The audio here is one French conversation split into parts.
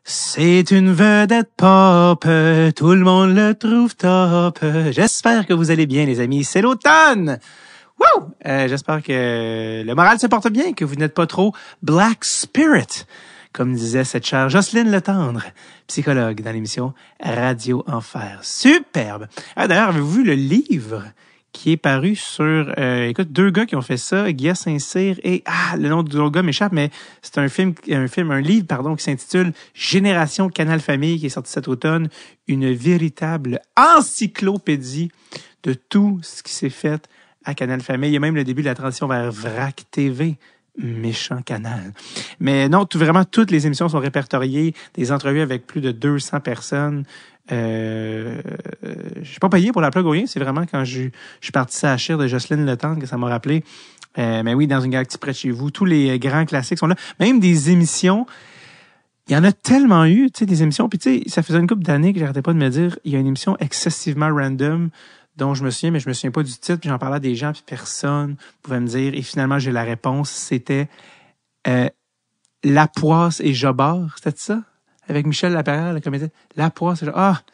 C'est une vedette pop, tout le monde le trouve top. J'espère que vous allez bien, les amis. C'est l'automne! Wouh! J'espère que le moral se porte bien, que vous n'êtes pas trop Black Spirit, comme disait cette chère Jocelyne Letendre, psychologue dans l'émission Radio Enfer. Superbe! D'ailleurs, avez-vous vu le livre qui est paru sur... écoute, deux gars qui ont fait ça, Guy Saint-Cyr et... le nom du gars m'échappe, mais c'est un livre, qui s'intitule Génération Canal Famille, qui est sorti cet automne. Une véritable encyclopédie de tout ce qui s'est fait à Canal Famille. Il y a même le début de la transition vers VRAC TV. Méchant canal. Mais non, vraiment, toutes les émissions sont répertoriées, des entrevues avec plus de 200 personnes. Je suis pas payé pour la plug ou rien, c'est vraiment quand je suis parti à la chire de Jocelyne Letendre que ça m'a rappelé. Mais oui, dans une galaxie près de chez vous, tous les grands classiques sont là. Même des émissions, il y en a tellement eu, tu sais, des émissions. Puis tu sais, ça faisait une couple d'années que j'arrêtais pas de me dire, il y a une émission excessivement random dont je me souviens, mais je me souviens pas du titre, puis j'en parlais à des gens, puis personne pouvait me dire, et finalement, j'ai la réponse, c'était Lapoisse et Jobard, c'était ça? Avec Michel Lapierre, le comédien. Lapoisse et Jobard.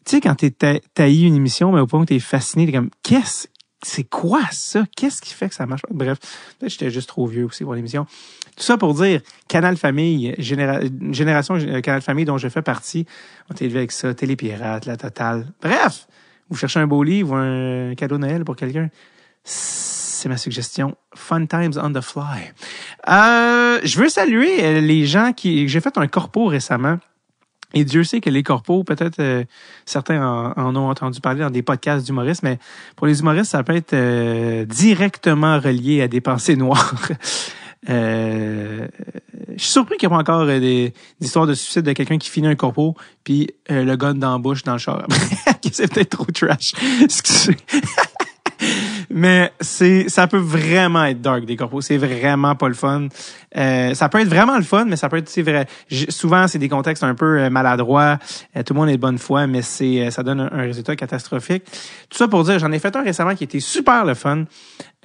Tu sais, quand t'haïs une émission, mais au point où t'es fasciné, t'es comme, c'est quoi ça? Qu'est-ce qui fait que ça marche pas? Bref, peut-être que j'étais juste trop vieux aussi pour l'émission. Tout ça pour dire, Canal Famille, Génération Canal Famille dont je fais partie, on t'est élevé avec ça, Télépirate, La Totale. Bref! Vous cherchez un beau livre ou un cadeau de Noël pour quelqu'un, c'est ma suggestion. Fun Times on the Fly. Je veux saluer les gens j'ai fait un corpo récemment. Et Dieu sait que les corpos, peut-être certains en ont entendu parler dans des podcasts d'humoristes, mais pour les humoristes, ça peut être directement relié à des pensées noires. Je suis surpris qu'il n'y ait pas encore des histoires de suicide de quelqu'un qui finit un corpo puis le gun dans la bouche dans le char. C'est peut-être trop trash. Excusez. Mais ça peut vraiment être dark des corpos. C'est vraiment pas le fun. Ça peut être vraiment le fun, mais ça peut être vrai. Souvent, c'est des contextes un peu maladroits. Tout le monde est de bonne foi, mais ça donne un résultat catastrophique. Tout ça pour dire, j'en ai fait un récemment qui était super le fun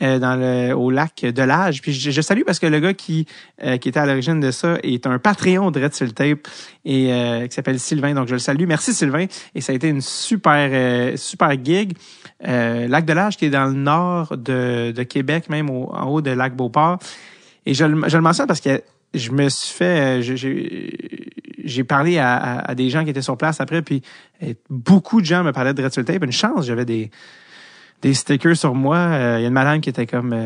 au lac de l'Age. Puis je salue parce que le gars qui était à l'origine de ça est un Patreon de Red sur le Tape et qui s'appelle Sylvain. Donc je le salue. Merci Sylvain. Et ça a été une super gig. Lac de l'Age qui est dans le nord de Québec, même en haut de Lac Beauport. Et je le mentionne parce que je me suis fait... j'ai parlé à des gens qui étaient sur place après, puis beaucoup de gens me parlaient de Red sur le Tape. Une chance, j'avais des stickers sur moi. Il y a une madame qui était comme...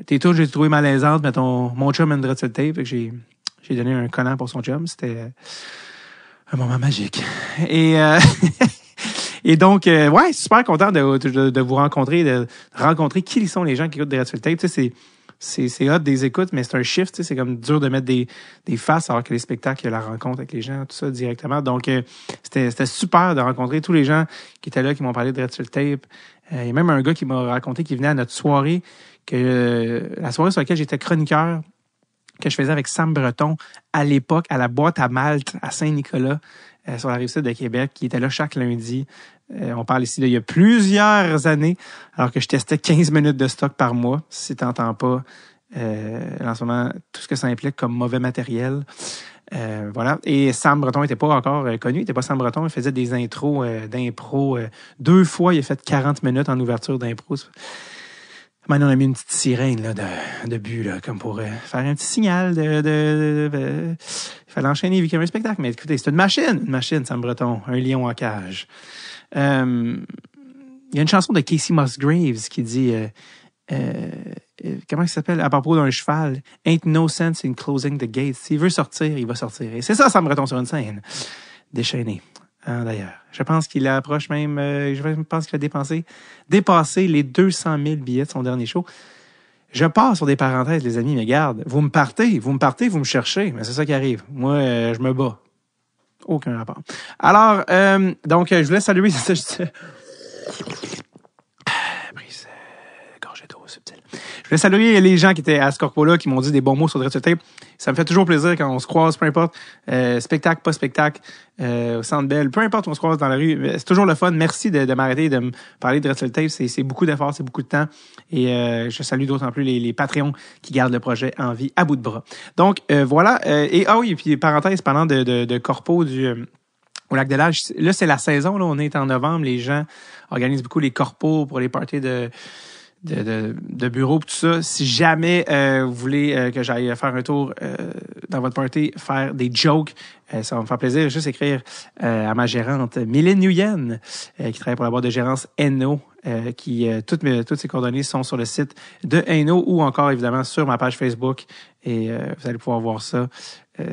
tes tours, j'ai trouvé malaisante, mais mon chum aime Red sur le Tape. Fait que j'ai donné un collant pour son chum. C'était un moment magique. Et donc, super content de vous rencontrer, de rencontrer qui sont les gens qui écoutent des Red sur le Tape. Tu sais, c'est hot des écoutes, mais c'est un shift, tu sais, c'est comme dur de mettre des faces alors que les spectacles, il y a la rencontre avec les gens, tout ça directement. Donc, c'était super de rencontrer tous les gens qui étaient là, qui m'ont parlé de Red sur le Tape. Il y a même un gars qui m'a raconté qu'il venait à notre soirée, la soirée sur laquelle j'étais chroniqueur, que je faisais avec Sam Breton à l'époque, à la boîte à Malte, à Saint-Nicolas, sur la rive-sud de Québec, qui était là chaque lundi. On parle ici d'il y a plusieurs années, alors que je testais 15 minutes de stock par mois, si t'entends pas en ce moment tout ce que ça implique comme mauvais matériel. Voilà. Et Sam Breton était pas encore connu, il était pas Sam Breton, il faisait des intros d'impro. 2 fois, il a fait 40 minutes en ouverture d'impro. Maintenant, on a mis une petite sirène là, de but, là, comme pour faire un petit signal il fallait enchaîner vu qu'il y avait un spectacle. Mais écoutez, c'est une machine, Sam Breton, un lion en cage. Il y a une chanson de Casey Musgraves qui dit comment ça s'appelle à propos d'un cheval, Ain't no sense in closing the gates. S'il veut sortir, il va sortir. Et c'est ça, Sam Breton sur une scène. Déchaîné. D'ailleurs. Je pense qu'il approche même, je pense qu'il a dépassé les 200 000 billets de son dernier show. Je pars sur des parenthèses, les amis, mais garde, vous me partez, vous me cherchez, mais c'est ça qui arrive. Moi, je me bats. Aucun rapport. Alors, donc, je voulais saluer, prise gorgée d'eau subtile. Je voulais saluer les gens qui étaient à ce corpo-là, qui m'ont dit des bons mots sur Dread sur le Tape. Ça me fait toujours plaisir quand on se croise, peu importe, spectacle, pas spectacle, au Centre Bell, peu importe où on se croise dans la rue. C'est toujours le fun. Merci de m'arrêter de me parler de Dread sur le Tape. C'est beaucoup d'efforts, c'est beaucoup de temps. Et je salue d'autant plus les Patreons qui gardent le projet en vie à bout de bras. Donc, voilà. Et puis parenthèse, parlant de corpo au Lac de l'Âge, là, c'est la saison, là, on est en novembre, les gens organisent beaucoup les corpos pour les parties de bureau, tout ça. Si jamais vous voulez que j'aille faire un tour dans votre party, faire des jokes, ça va me faire plaisir. Juste écrire à ma gérante, Mylène Nguyen, qui travaille pour la boîte de gérance Eno, toutes ses coordonnées sont sur le site de Eno ou encore, évidemment, sur ma page Facebook. Et vous allez pouvoir voir ça.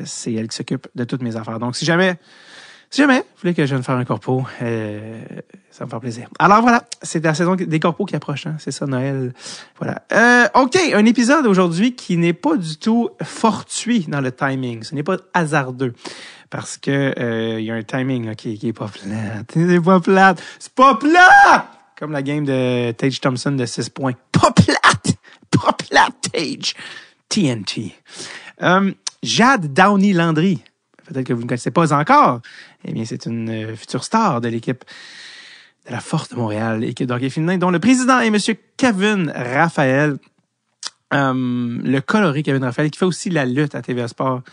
C'est elle qui s'occupe de toutes mes affaires. Donc, si jamais vous voulez que je vienne faire un corpo, ça va me faire plaisir. Alors voilà, c'est la saison des corpos qui approche, hein? C'est ça, Noël. Voilà. OK, un épisode aujourd'hui qui n'est pas du tout fortuit dans le timing. Ce n'est pas hasardeux. Parce que il y a un timing là, qui est pas plate. C'est pas plate. C'est pas plate! Comme la game de Tage Thompson de 6 points. Pas plate! Pas plate, Tage! TNT. Jade Downey-Landry. Peut-être que vous ne connaissez pas encore. Eh bien, c'est une future star de l'équipe de la Force de Montréal, équipe de hockey féminin, dont le président est M. Kevin Raphaël. Le coloré Kevin Raphaël, qui fait aussi la lutte à TVA Sport.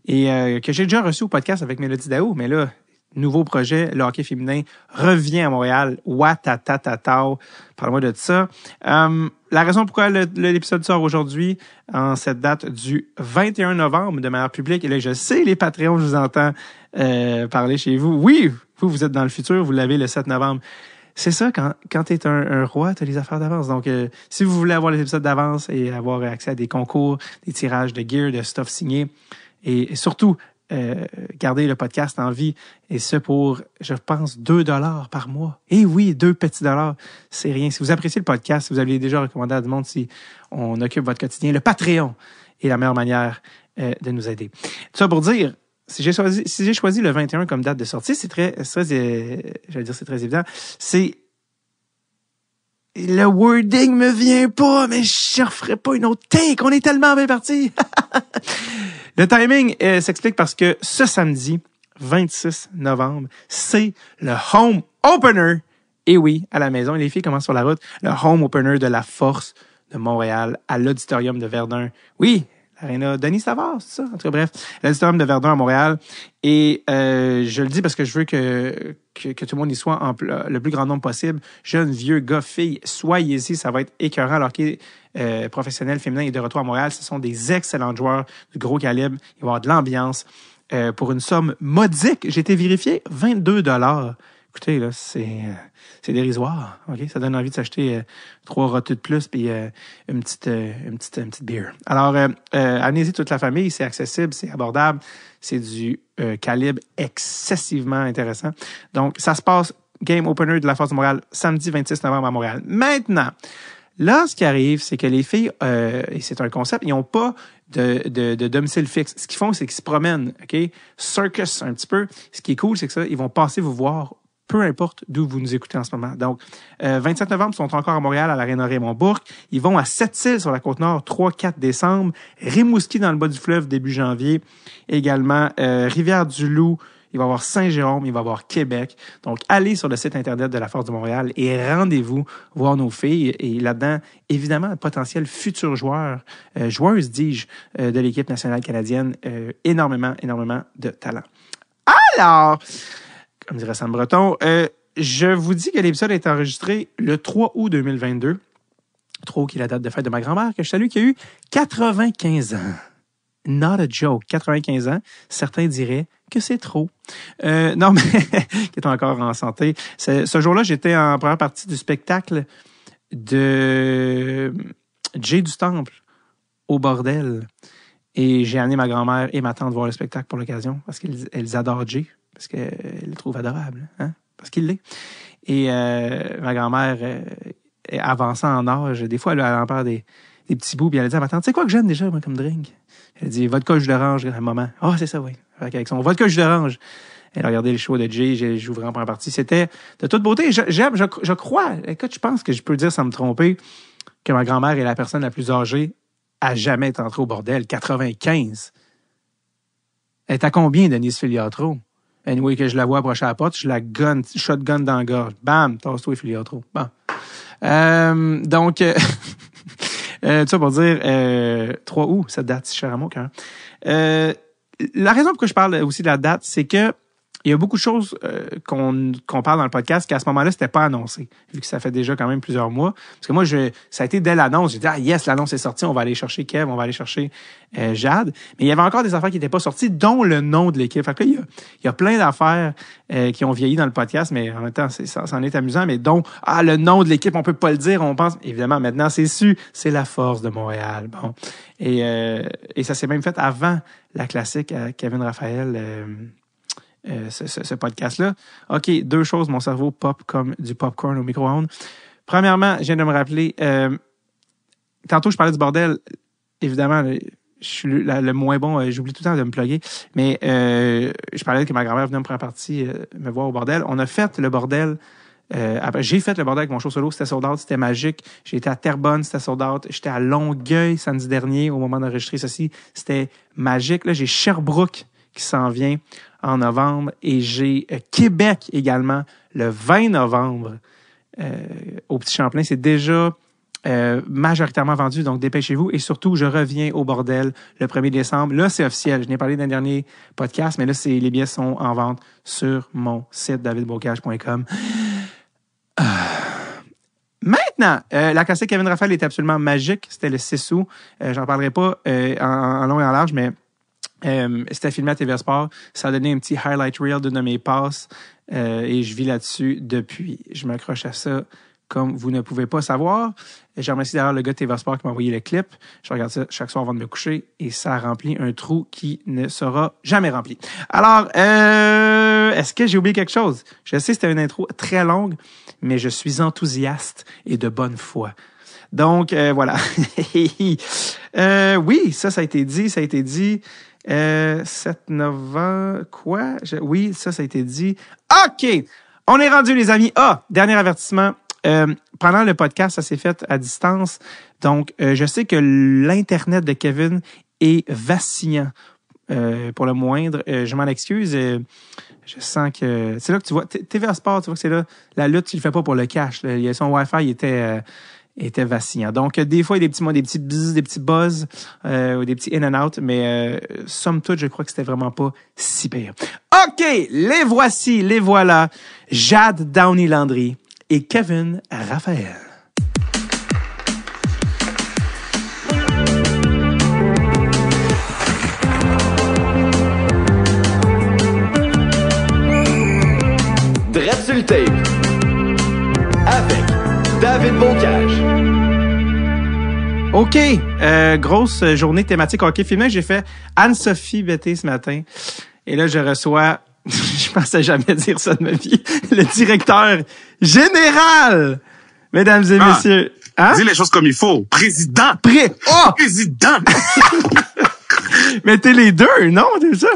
Et que j'ai déjà reçu au podcast avec Mélodie Daou. Mais là, nouveau projet, le hockey féminin revient à Montréal. Watatatatao. Parle-moi de ça. La raison pourquoi l'épisode sort aujourd'hui, en cette date du 21 novembre, de manière publique, et là, je sais, les Patreons, je vous entends parler chez vous. Oui, vous êtes dans le futur, vous l'avez le 7 novembre. C'est ça, quand t'es un roi, t'as les affaires d'avance. Donc, si vous voulez avoir les épisodes d'avance et avoir accès à des concours, des tirages de gear, de stuff signé, et surtout, garder le podcast en vie, et ce pour, je pense, 2$ par mois. Et oui, 2 petits dollars, c'est rien. Si vous appréciez le podcast, si vous avez déjà recommandé à du monde, si on occupe votre quotidien, le Patreon est la meilleure manière de nous aider. Tout ça pour dire, si j'ai choisi le 21 comme date de sortie, c'est très évident. C'est le wording me vient pas, mais je referai pas une autre take. On est tellement bien parti. Le timing s'explique parce que ce samedi, 26 novembre, c'est le home opener. Et oui, à la maison, les filles commencent sur la route. Le home opener de la Force de Montréal à l'Auditorium de Verdun. Oui, l'aréna Denis Savard, c'est ça? En tout cas, bref, l'Auditorium de Verdun à Montréal. Et je le dis parce que je veux que tout le monde y soit le plus grand nombre possible. Jeunes, vieux, gars, filles, soyez-y, ça va être écœurant. Alors que professionnel féminin est de retour à Montréal. Ce sont des excellents joueurs du gros calibre. Il va y avoir de l'ambiance pour une somme modique. J'ai été vérifié, 22$. Écoutez, là, c'est dérisoire. Ok, ça donne envie de s'acheter 3 rôtis de plus puis une petite bière. Alors, allez-y toute la famille. C'est accessible, c'est abordable, c'est du calibre excessivement intéressant. Donc, ça se passe Game Opener de la Force de Montréal samedi 26 novembre à Montréal. Maintenant. Là, ce qui arrive, c'est que les filles, et c'est un concept, ils n'ont pas de domicile fixe. Ce qu'ils font, c'est qu'ils se promènent, OK? Circus, un petit peu. Ce qui est cool, c'est que ça, ils vont passer vous voir, peu importe d'où vous nous écoutez en ce moment. Donc, 27 novembre, ils sont encore à Montréal, à l'Aréna Raymond-Bourque. Ils vont à Sept-Îles, sur la Côte-Nord, 3-4 décembre. Rimouski, dans le bas du fleuve, début janvier. Également, Rivière-du-Loup. Il va y avoir Saint-Jérôme, il va y avoir Québec. Donc, allez sur le site Internet de la Force de Montréal et rendez-vous voir nos filles. Et là-dedans, évidemment, un potentiel futur joueuse, dis-je, de l'équipe nationale canadienne. Énormément de talent. Alors, comme dirait Sam Breton, je vous dis que l'épisode est enregistré le 3 août 2022. 3 août qui est la date de fête de ma grand-mère, que je salue, qui a eu 95 ans. Not a joke, 95 ans. Certains diraient que c'est trop. Non, mais qui est encore en santé. Ce jour-là, j'étais en première partie du spectacle de Jay du Temple au bordel. Et j'ai amené ma grand-mère et ma tante voir le spectacle pour l'occasion parce qu'elles adorent Jay, parce qu'elles le trouvent adorable, hein? Parce qu'il l'est. Et ma grand-mère, avançant en âge, des fois, elle en parle des petits bouts, puis elle a dit à ma tante, tu sais quoi que j'aime déjà, moi, comme drink? Elle dit, vodka jus d'orange, à un moment. Ah, oh, c'est ça, oui. Avec son vodka jus d'orange. Elle a regardé le show de Jay, j'ai joué vraiment en partie. C'était de toute beauté. Je crois, écoute, je pense que je peux dire sans me tromper, que ma grand-mère est la personne la plus âgée à jamais être entrée au bordel. 95. Elle est à combien, Denise Filiatro? Anyway, que je la vois approcher à la porte, je la shotgun dans la gorge. Bam! Tasse-toi, Filiatro. Bon. Donc, tout ça pour dire 3 août, cette date, cher à moi, quand même. La raison pourquoi je parle aussi de la date, c'est que il y a beaucoup de choses qu'on parle dans le podcast qu'à ce moment-là, c'était pas annoncé, vu que ça fait déjà quand même plusieurs mois. Parce que moi, ça a été dès l'annonce. J'ai dit, yes, l'annonce est sortie, on va aller chercher Kev, on va aller chercher Jade. Mais il y avait encore des affaires qui n'étaient pas sorties, dont le nom de l'équipe. Fait que là, il y a plein d'affaires qui ont vieilli dans le podcast, mais en même temps, ça en est amusant, mais dont, le nom de l'équipe, on peut pas le dire, on pense, évidemment, maintenant, c'est su, c'est la Force de Montréal. Bon. Et ça s'est même fait avant la classique à Kevin Raphaël, ce podcast-là. OK, 2 choses, mon cerveau pop comme du popcorn au micro-ondes. Premièrement, je viens de me rappeler, tantôt je parlais du bordel, évidemment, je suis le moins bon, j'oublie tout le temps de me plugger, mais je parlais que ma grand-mère venait me prendre partie, me voir au bordel. On a fait le bordel, j'ai fait le bordel avec mon show solo, c'était sold out, c'était magique. J'ai été à Terrebonne, c'était sold out. J'étais à Longueuil samedi dernier au moment d'enregistrer ceci, c'était magique. Là, j'ai Sherbrooke qui s'en vient en novembre et j'ai Québec également le 20 novembre au Petit Champlain. C'est déjà majoritairement vendu, donc dépêchez-vous. Et surtout, je reviens au bordel le 1er décembre. Là, c'est officiel. Je n'ai parlé d'un dernier podcast, mais là, les billets sont en vente sur mon site davidbocage.com. Maintenant, la classique Kevin Raphaël est absolument magique. C'était le 6 août. J'en parlerai pas en long et en large, mais c'était filmé à TVA Sport. Ça a donné un petit highlight reel d'une de mes passes et je vis là-dessus depuis. Je m'accroche à ça comme vous ne pouvez pas savoir. Je remercie d'ailleurs le gars de TVA Sport qui m'a envoyé le clip. Je regarde ça chaque soir avant de me coucher et ça remplit un trou qui ne sera jamais rempli. Alors, est-ce que j'ai oublié quelque chose? Je sais que c'était une intro très longue, mais je suis enthousiaste et de bonne foi. Donc, voilà. Oui, ça a été dit. 7 novembre, quoi? Oui, ça a été dit. OK! On est rendu, les amis. Dernier avertissement. Pendant le podcast, ça s'est fait à distance. Donc, je sais que l'Internet de Kevin est vacillant. Pour le moindre. Je m'en excuse. Je sens que... C'est là que tu vois... TVA Sport, tu vois que c'est là. La lutte, tu le fais pas pour le cash. Là. Son Wi-Fi était vacillant. Donc, des fois, il y a des petits buzz, des petits buzz, ou des petits in and out, mais somme toute, je crois que c'était vraiment pas si pire. OK! Les voilà. Jade Downey-Landry et Kevin Raphaël. Dread sur le tape avec David Bocage. OK. Grosse journée thématique hockey féminin. J'ai fait Anne-Sophie Bété ce matin. Et là, je reçois, je pensais jamais dire ça de ma vie, le directeur général, mesdames et messieurs. Hein? Dis les choses comme il faut. Président! Président! Mettez les deux, non? C'est ça?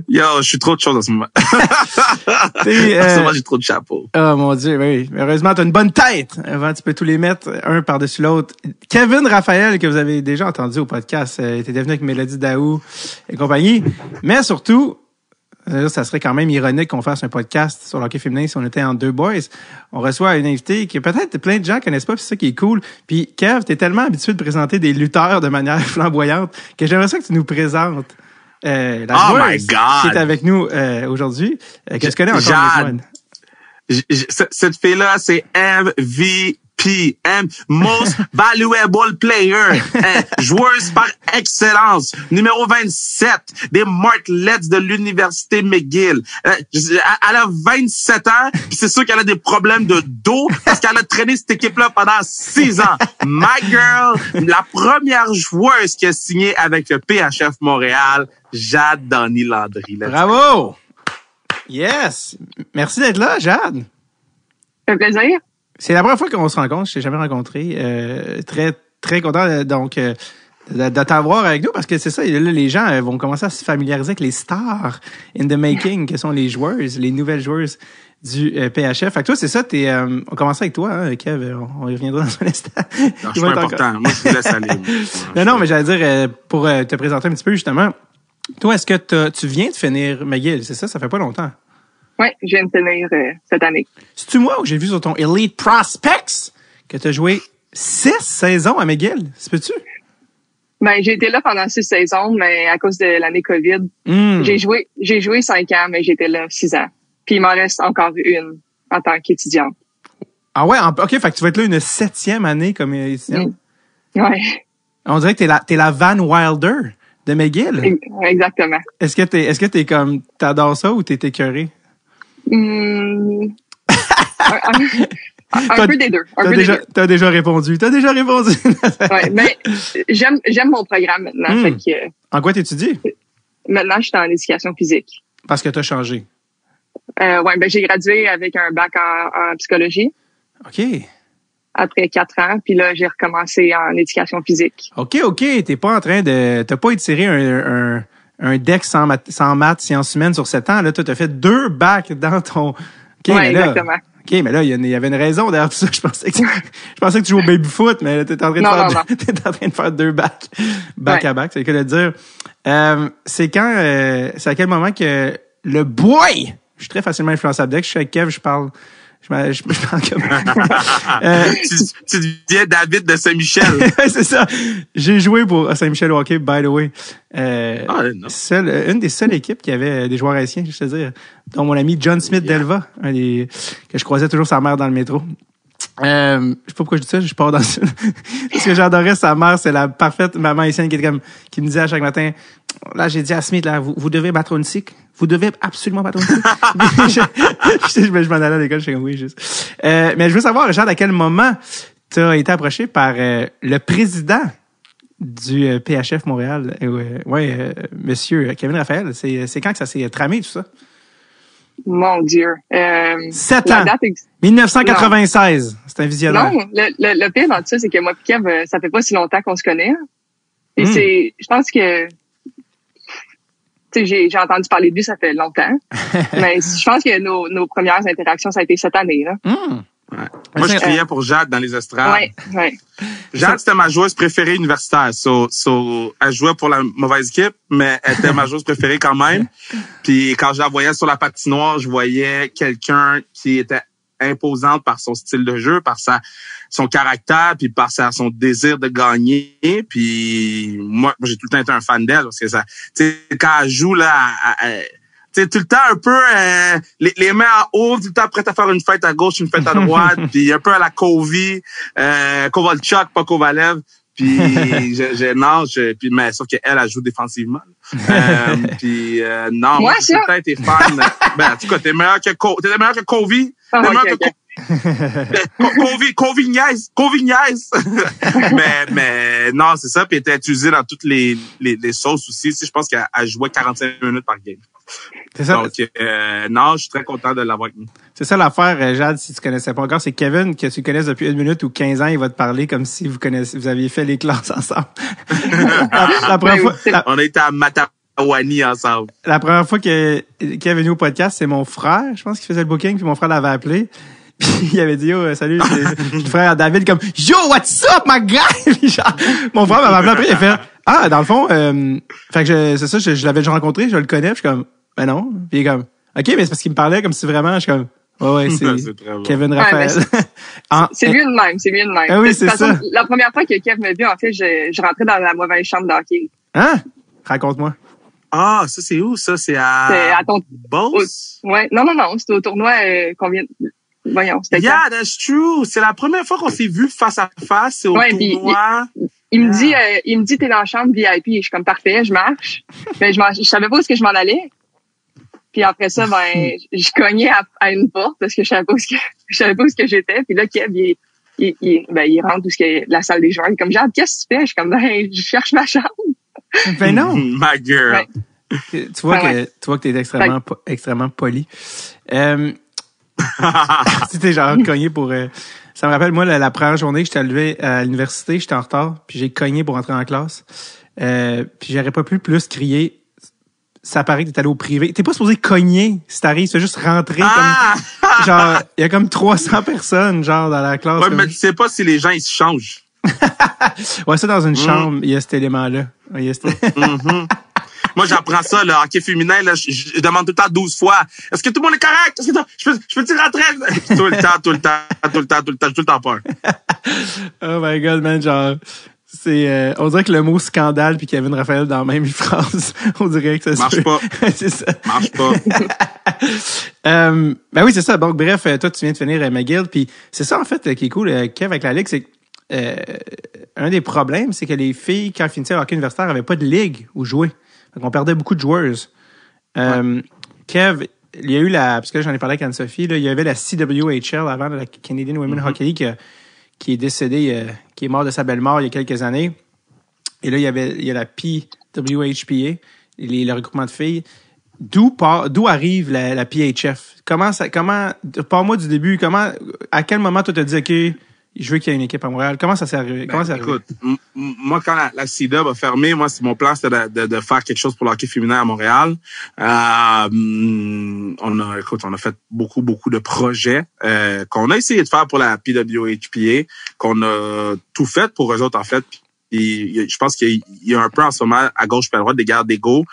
Yo, je suis trop de choses en ce moment. En ce moment, j'ai trop de chapeaux. Oh mon Dieu, oui. Heureusement, t'as une bonne tête. Avant, tu peux tous les mettre un par-dessus l'autre. Kevin Raphaël, que vous avez déjà entendu au podcast, était venu avec Mélodie Daou et compagnie. Mais surtout, ça serait quand même ironique qu'on fasse un podcast sur le hockey féminin si on était en 2 boys. On reçoit une invitée que peut-être plein de gens connaissent pas, puis c'est ça qui est cool. Puis Kev, t'es tellement habitué de présenter des lutteurs de manière flamboyante que j'aimerais ça que tu nous présentes la joueuse qui est avec nous aujourd'hui. Que je connais encore Jade. Cette fille-là, c'est MVP. Most Valuable Player, joueuse par excellence, numéro 27 des Martlets de l'Université McGill. Elle a 27 ans, puis c'est sûr qu'elle a des problèmes de dos parce qu'elle a traîné cette équipe-là pendant 6 ans. My girl, la première joueuse qui a signé avec le PHF Montréal, Jade Downey-Landry. Bravo! Yes! Merci d'être là, Jade. Ça fait plaisir. C'est la première fois qu'on se rencontre. Je t'ai jamais rencontré. Très, très content. Donc, de t'avoir avec nous parce que c'est ça, là, les gens vont commencer à se familiariser avec les stars in the making que sont les joueuses, les nouvelles joueuses du PHF. Fait que toi, c'est ça, on commence avec toi, hein, Kev, on y reviendra dans un instant. Non, je suis pas important. Moi, je vous laisse aller. Non, mais j'allais dire, pour te présenter un petit peu, justement, toi, est-ce que tu viens de finir McGill, c'est ça? Ça fait pas longtemps. Oui, je viens de finir cette année. C'est-tu moi où j'ai vu sur ton Elite Prospects que tu as joué 6 saisons à McGill? C'est peux-tu? Ben, j'ai été là pendant 6 saisons, mais à cause de l'année COVID, j'ai joué 5 ans, mais j'étais là 6 ans. Puis il m'en reste encore une en tant qu'étudiante. Ah ouais, OK, fait que tu vas être là une 7e année comme étudiante. Ouais. On dirait que t'es la Van Wilder de McGill. Exactement. Est-ce que t'es comme, t'adores ça ou t'es écœuré? Un peu des deux. T'as déjà répondu. Ouais, mais j'aime mon programme maintenant. Fait que, en quoi t'étudies? Maintenant, je suis en éducation physique. Parce que t'as changé. Ouais, ben j'ai gradué avec un bac en psychologie. OK. Après 4 ans, puis là, j'ai recommencé en éducation physique. OK. T'es pas en train t'as pas étiré un deck sans maths, sciences humaines sur 7 ans. Là, toi, t'as fait 2 bacs dans ton... Okay, ouais, exactement. OK, mais là, il y avait une raison derrière tout ça. Je pensais que tu jouais au baby-foot, mais t'es en train de faire 2 bacs. Bac à bac, c'est le cas de dire. C'est à quel moment que le boy... Je suis très facilement influençable. Dès que je suis avec Kev, je parle comme... tu deviens David de Saint-Michel. C'est ça. J'ai joué pour Saint-Michel au hockey, by the way. Non. Une des seules équipes qui avait des joueurs haïtiens, je te dire, dont mon ami John Smith Delva, que je croisais toujours sa mère dans le métro. Je sais pas pourquoi je dis ça, je pars dans ça. Parce que j'adorais sa mère, c'est la parfaite maman haïtienne qui me disait à chaque matin, là, j'ai dit à Smith, là, vous devez battre une cycle. Vous devez absolument battre une cycle. je m'en allais à l'école, je suis comme oui, juste. Mais je veux savoir, Richard, à quel moment tu as été approché par le président du PHF Montréal, monsieur Kevin Raphaël. C'est quand que ça s'est tramé, tout ça? Mon Dieu. 7 ans. 1996. C'est un visionnaire. Non, le pire dans tout ça, c'est que moi et Kev, ça fait pas si longtemps qu'on se connaît. Et je pense que, tu sais, j'ai entendu parler de lui, ça fait longtemps. Mais je pense que nos premières interactions, ça a été cette année, là. Ouais. Moi, je criais pour Jade dans les estrades. Ouais. Jade, c'était ma joueuse préférée universitaire. Elle jouait pour la mauvaise équipe, mais elle était ma joueuse préférée quand même. Puis quand je la voyais sur la patinoire, je voyais quelqu'un qui était imposante par son style de jeu, par son caractère, puis par son désir de gagner. Puis moi, j'ai tout le temps été un fan d'elle parce que ça, tu sais, quand elle joue là, c'est tout le temps un peu les mains en haut, tout le temps prête à faire une fête à gauche, une fête à droite, puis un peu à la Kovalchuk, pas Kovalev. Puis puis mais sauf qu'elle elle joue défensivement. Puis non, moi j'ai tout le temps été fan. Ben en tout cas, t'es meilleur que Kovi. T'es meilleur que Kovi. mais non, c'est ça, puis elle était utilisée dans toutes les sauces aussi. Je pense qu'elle jouait 45 minutes par game. C'est ça. Donc, non, je suis très content de l'avoir avec nous. C'est ça l'affaire, Jade, si tu connaissais pas encore, c'est Kevin, que tu connais depuis 1 minute ou 15 ans, il va te parler comme si vous aviez fait les classes ensemble. la première fois, on a été à Matawani ensemble. La première fois que Kevin est venu au podcast, c'est mon frère, je pense qu'il faisait le booking, puis mon frère l'avait appelé. Puis il avait dit, yo, salut, c'est le frère David, comme, yo, what's up, my guy? Puis genre, mon frère m'avait appelé après, il a fait, ah, dans le fond, fait que c'est ça, je l'avais déjà rencontré, je le connais, puis je suis comme, ben non. Puis il est comme, OK, mais c'est parce qu'il me parlait comme si vraiment, je suis comme, ouais, c'est Kevin Raphaël. C'est mieux de même, c'est mieux de même. Ah oui, c'est ça. La première fois que Kev m'a vu, en fait, je rentrais dans la mauvaise chambre d'hockey. Hein? Raconte-moi. Ah, ça, c'est où, ça? C'est à ton Beauce? Ouais, non, c'était au tournoi, voyons, c'était yeah, that's true. C'est la première fois qu'on s'est vu face à face, c'est au tournoi. Il me dit, t'es dans la chambre VIP. Je suis comme, parfait, je marche. Mais je savais pas où est-ce que je m'en allais. Puis après ça, je cognais à une porte parce que je savais pas où est-ce que j'étais. Puis là, Kev, il rentre où est-ce que la salle des joueurs. Il est comme, genre, qu'est-ce que tu fais? Je suis comme, je cherche ma chambre. Ben non. My girl. Ouais. Tu vois que t'es extrêmement poli. Si t'es genre cogné pour Ça me rappelle, moi, la première journée que j'étais arrivé à l'université, j'étais en retard, puis j'ai cogné pour entrer en classe. Puis j'aurais pas pu plus crier. Ça paraît que t'es allé au privé. T'es pas supposé cogner si t'arrives, tu fais juste rentrer comme... Genre, il y a comme 300 personnes, genre, dans la classe. Ouais, mais tu sais pas si les gens, ils se changent. Ouais, ça, dans une chambre, il y a cet élément-là. Ouais, Moi, j'apprends ça, le hockey féminin, là, je demande tout le temps 12 fois. Est-ce que tout le monde est correct? Est-ce que je peux-tu rentrer? Tout le temps peur. Oh my God, man, genre... on dirait que le mot scandale puis Kevin Raphaël dans la même phrase, on dirait que ça marche pas. C'est ça. Marche pas. Ben oui, c'est ça. Donc, bref, toi, tu viens de finir McGill, puis c'est ça, en fait, qui est cool, Kev, avec la Ligue, c'est que un des problèmes, c'est que les filles, quand elles finissaient le hockey universitaire, n'avaient pas de ligue où jouer. Donc, on perdait beaucoup de joueurs. Kev, il y a eu parce que là, j'en ai parlé avec Anne-Sophie, là, il y avait la CWHL avant, la Canadian Women Hockey League, qui est décédé, qui est mort de sa belle mort il y a quelques années. Et là, il y a la PWHPA, le regroupement de filles. D'où arrive la PHF? Parle-moi du début, à quel moment toi t'as dit, OK, je veux qu'il y ait une équipe à Montréal? Comment ça s'est arrivé? Écoute, moi, quand la CIDA va fermer, moi, mon plan, c'était de faire quelque chose pour le hockey féminin à Montréal. On a fait beaucoup de projets, qu'on a essayé de faire pour la PWHPA, qu'on a tout fait pour eux autres, en fait. Et je pense qu'il y a un peu en ce moment, à gauche et à droite, des guerres d'ego,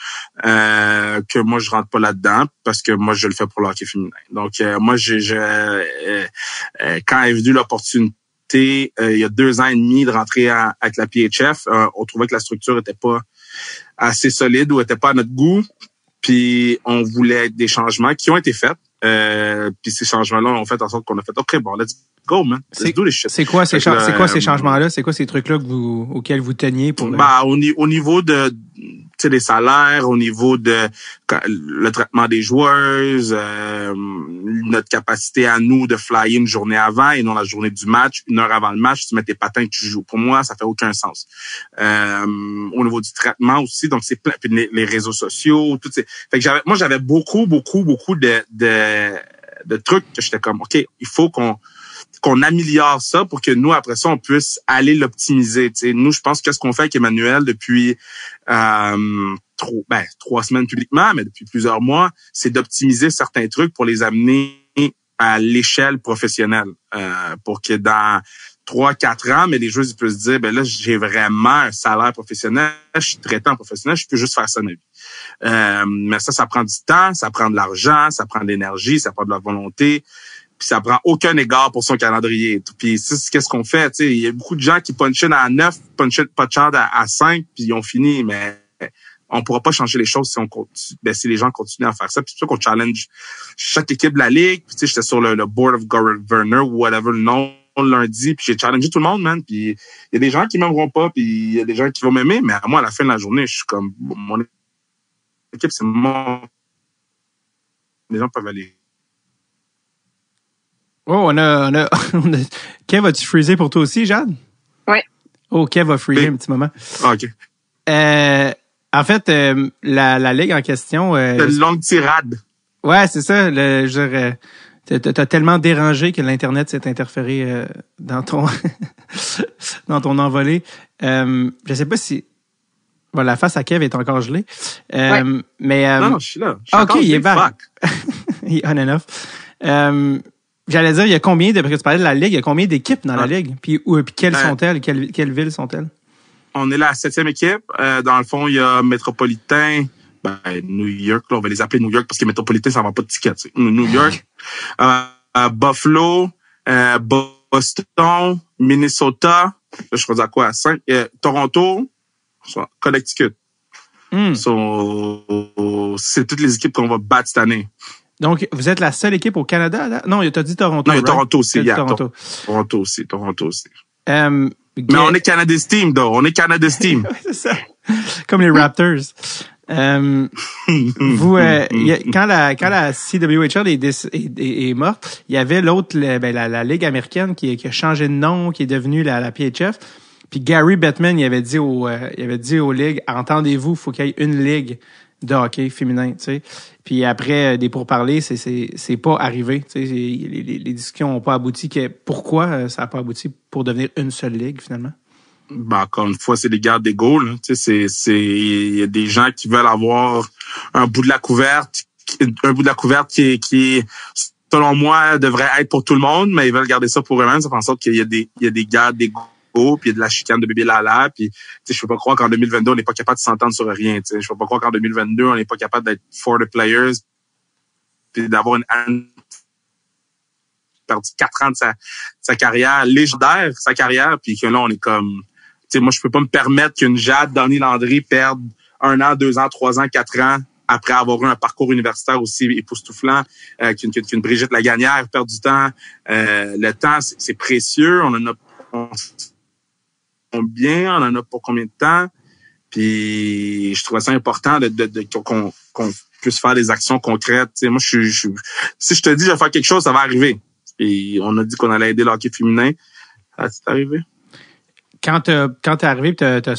que moi, je rentre pas là-dedans, parce que moi, je le fais pour le hockey féminin. Donc, moi, quand est venue l'opportunité, il y a 2 ans et demi de rentrer avec la PHF, on trouvait que la structure était pas assez solide ou était pas à notre goût, puis on voulait des changements qui ont été faits, puis ces changements-là ont fait en sorte qu'on a fait OK, bon, let's go, man. Let's do this shit. C'est quoi ces changements-là? C'est quoi ces trucs-là auxquels vous teniez pour au niveau de des salaires, au niveau de le traitement des joueuses, notre capacité à nous de flyer une journée avant et non la journée du match, 1 heure avant le match, tu mets tes patins et tu joues. Pour moi, ça fait aucun sens. Au niveau du traitement aussi, donc c'est plein, puis les réseaux sociaux, tout fait que j'avais beaucoup de trucs que j'étais comme OK, il faut qu'on améliore ça pour que nous, après ça, on puisse aller l'optimiser. T'sais. Nous, je pense que ce qu'on fait avec Emmanuel depuis 3 semaines publiquement, mais depuis plusieurs mois, c'est d'optimiser certains trucs pour les amener à l'échelle professionnelle. Pour que dans 3-4 ans, mais les joueurs ils peuvent se dire, ben là, j'ai vraiment un salaire professionnel, je suis traitant professionnel, je peux juste faire ça de ma vie. Mais ça prend du temps, ça prend de l'argent, ça prend de l'énergie, ça prend de la volonté. Puis ça prend aucun égard pour son calendrier. Puis qu'est-ce qu'on fait? Il y a beaucoup de gens qui punchent à 9, punchent pas de chance à 5, puis ils ont fini, mais on pourra pas changer les choses si les gens continuent à faire ça. Puis c'est pour ça qu'on challenge chaque équipe de la Ligue. Puis j'étais sur le Board of Governors ou whatever le nom lundi, puis j'ai challengé tout le monde, man. Puis il y a des gens qui m'aimeront pas, puis il y a des gens qui vont m'aimer, mais à moi, à la fin de la journée, je suis comme, mon équipe, c'est les gens peuvent aller. Oh, on a... Kev, as-tu freezé pour toi aussi, Jade? Oui. Oh, Kev va freezer un petit moment. Ah, OK. En fait, la ligue en question... c'est une longue tirade. Ouais, c'est ça. T'as tellement dérangé que l'Internet s'est interféré dans ton dans ton envolée. Je sais pas si... Bon, la face à Kev est encore gelée. Ouais. Mais, non, je suis là. OK, il est back. Il est on and off. J'allais dire, il y a combien parce que tu parlais de la Ligue, il y a combien d'équipes dans la Ligue? Puis quelles sont-elles? Quelles villes sont-elles? On est la 7e équipe. Dans le fond, il y a Métropolitain, New York, là, on va les appeler New York parce que Métropolitain, ça va pas de ticket. T'sais. New York, Buffalo, Boston, Minnesota, là, je crois à quoi? 5, Toronto, Connecticut. C'est toutes les équipes qu'on va battre cette année. Donc, vous êtes la seule équipe au Canada, là? Non, t'as dit Toronto. Non, il y a Toronto aussi. Toronto aussi. Mais on est Canada's Team, though. On est Canada's Team. C'est ça. Comme les Raptors. Vous, quand la CWHL est morte, il y avait l'autre, la Ligue américaine qui a changé de nom, qui est devenue la PHF. Puis Gary Bettman, il avait dit aux ligues, entendez-vous, faut qu'il y ait une ligue de hockey féminin, tu sais. Puis après, des pourparlers, c'est pas arrivé, tu sais. Les discussions n'ont pas abouti. Pourquoi ça n'a pas abouti pour devenir une seule ligue, finalement? Ben, encore une fois, c'est des guerres d'ego, là. Tu sais, il y a des gens qui veulent avoir un bout de la couverte qui selon moi, devrait être pour tout le monde, mais ils veulent garder ça pour eux-mêmes. Ça fait en sorte qu'il y a des guerres d'ego, puis il y a de la chicane de bébé lala, puis tu sais, je peux pas croire qu'en 2022, on n'est pas capable de s'entendre sur rien, tu sais. Je peux pas croire qu'en 2022, on n'est pas capable d'être for the players, puis d'avoir perdu 4 ans de sa carrière, légendaire, sa carrière, puis que là, on est comme... Tu sais, moi, je peux pas me permettre qu'une Jade Dany-Landry perde 1 an, 2 ans, 3 ans, 4 ans après avoir eu un parcours universitaire aussi époustouflant qu'une Brigitte Lagagnère perd du temps. Le temps, c'est précieux. On en a combien? On en a pour combien de temps? Puis je trouvais ça important qu'on puisse faire des actions concrètes. Tu sais, moi, si je te dis je vais faire quelque chose, ça va arriver. Et on a dit qu'on allait aider le hockey féminin. C'est arrivé. Quand t'es arrivé et t'as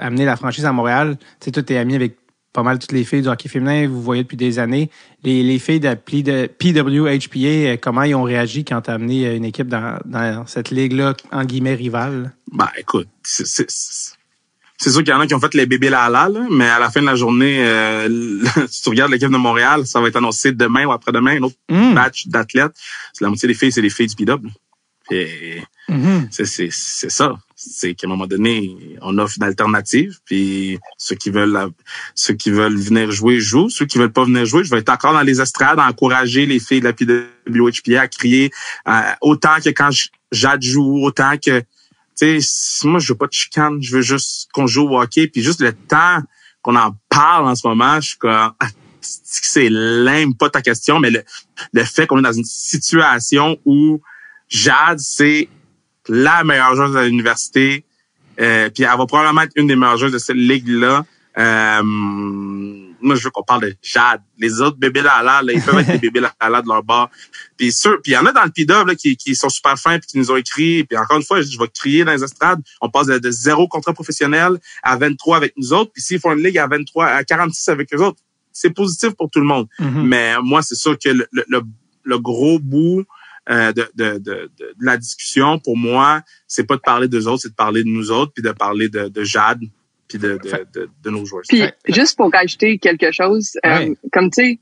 amené la franchise à Montréal, tu sais, toi, t'es ami avec pas mal toutes les filles du hockey féminin, vous voyez depuis des années. Les filles de PWHPA, comment ils ont réagi quand t'as amené une équipe dans cette ligue-là, en guillemets, rivale? Ben, écoute, c'est sûr qu'il y en a qui ont fait les bébés là, mais à la fin de la journée, si tu regardes l'équipe de Montréal, ça va être annoncé demain ou après-demain, un autre batch d'athlètes. C'est la moitié des filles, c'est les filles du PW. Et c'est ça. C'est qu'à un moment donné, on offre une alternative, puis ceux qui veulent venir jouer, jouent. Ceux qui veulent pas venir jouer, je vais être encore dans les estrades à encourager les filles de la PWHPA à crier autant que quand Jade joue, autant que, tu sais, moi, je veux pas de chicane, je veux juste qu'on joue au hockey, puis juste le temps qu'on en parle en ce moment, je suis comme, c'est lame, pas ta question, mais le fait qu'on est dans une situation où Jade, c'est la meilleure joueuse de l'université, puis elle va probablement être une des meilleures joueuses de cette ligue-là. Moi, je veux qu'on parle de Jade. Les autres bébés là, ils peuvent être des bébés là de leur bord. Puis il y en a dans le PW là, qui sont super fins puis qui nous ont écrit. Puis encore une fois, je vais crier dans les estrades. On passe de 0 contrat professionnel à 23 avec nous autres. Puis s'ils font une ligue à 23, à 46 avec eux autres, c'est positif pour tout le monde. Mais moi, c'est sûr que le gros bout de la discussion, pour moi, c'est pas de parler d'eux autres, c'est de parler de nous autres, puis de parler de Jade, puis de nos joueurs. Puis juste pour rajouter quelque chose, comme tu sais,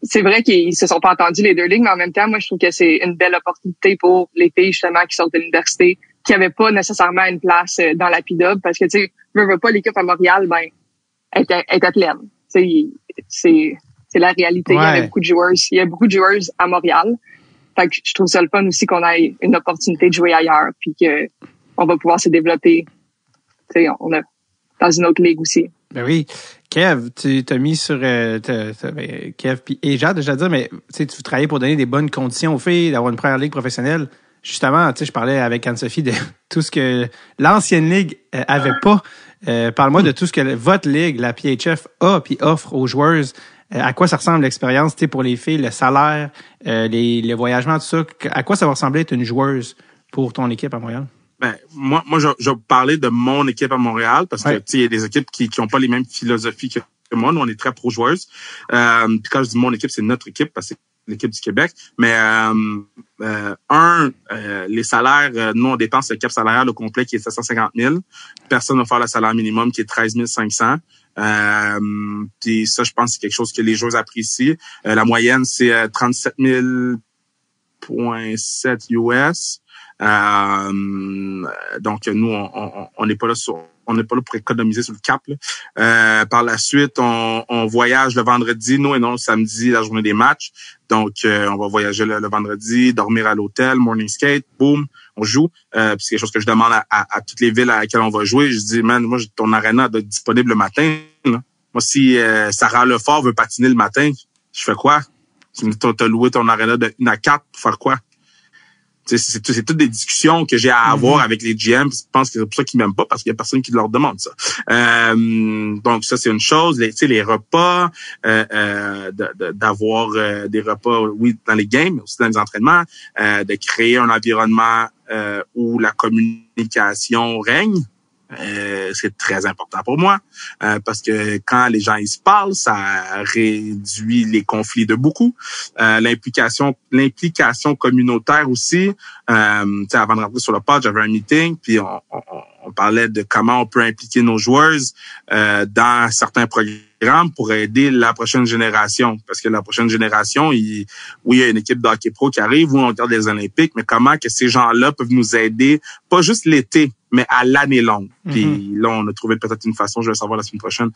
c'est vrai qu'ils se sont pas entendus les deux ligues, mais en même temps, moi je trouve que c'est une belle opportunité pour les filles justement qui sortent de l'université, qui avaient pas nécessairement une place dans la PIDOB, parce que tu sais, veux pas l'équipe à Montréal, ben était pleine. Tu sais, c'est la réalité. Ouais. Il y a beaucoup de joueuses à Montréal. Fait que je trouve ça le fun aussi qu'on ait une opportunité de jouer ailleurs, puis que on va pouvoir se développer. Tu sais, on a dans une autre ligue aussi. Ben oui. Kev, tu t'as mis sur Kev et Jade, déjà dire, mais tu travaillais pour donner des bonnes conditions aux filles, d'avoir une première ligue professionnelle. Justement, tu sais, je parlais avec Anne-Sophie de tout ce que l'ancienne ligue avait pas. Parle-moi de tout ce que votre ligue, la PHF, a puis offre aux joueuses. À quoi ça ressemble l'expérience, tu sais, pour les filles, le salaire, les voyagements, tout ça. À quoi ça va ressembler être une joueuse pour ton équipe à Montréal? Ben, moi, je vais parler de mon équipe à Montréal parce que, tu sais, il y a des équipes qui ont pas les mêmes philosophies que moi. Nous, on est très pro-joueuses. Puis quand je dis mon équipe, c'est notre équipe parce que c'est l'équipe du Québec. Mais, les salaires, nous, on dépense le cap salarial au complet qui est 750 000. Personne ne va faire le salaire minimum qui est 13 500. Puis ça, je pense que c'est quelque chose que les joueurs apprécient. La moyenne, c'est 37 000,7 US. Donc nous, on n'est pas là pour économiser sur le cap. Par la suite, on voyage le vendredi, nous, et non le samedi, la journée des matchs. Donc on va voyager le vendredi, dormir à l'hôtel, morning skate, boom, on joue. Puis c'est quelque chose que je demande à toutes les villes à laquelle on va jouer. Je dis, man, moi, ton arena doit être disponible le matin. Là. Moi, si Sarah Lefort veut patiner le matin, je fais quoi? Tu t'as loué ton arena de 1 à 4 pour faire quoi? C'est toutes des discussions que j'ai à avoir avec les GM. Je pense que c'est pour ça qu'ils m'aiment pas, parce qu'il y a personne qui leur demande ça. Donc ça, c'est une chose. Les repas, d'avoir des repas, oui, dans les games, mais aussi dans les entraînements, de créer un environnement où la communication règne. C'est très important pour moi parce que quand les gens ils se parlent, ça réduit les conflits de beaucoup. L'implication communautaire aussi. Avant de rentrer sur le pod, j'avais un meeting puis on parlait de comment on peut impliquer nos joueurs dans certains programmes pour aider la prochaine génération. Parce que la prochaine génération, oui, il y a une équipe de hockey pro qui arrive, où on regarde les Olympiques, mais comment que ces gens-là peuvent nous aider, pas juste l'été, mais à l'année longue. Puis là, on a trouvé peut-être une façon, je vais le savoir la semaine prochaine.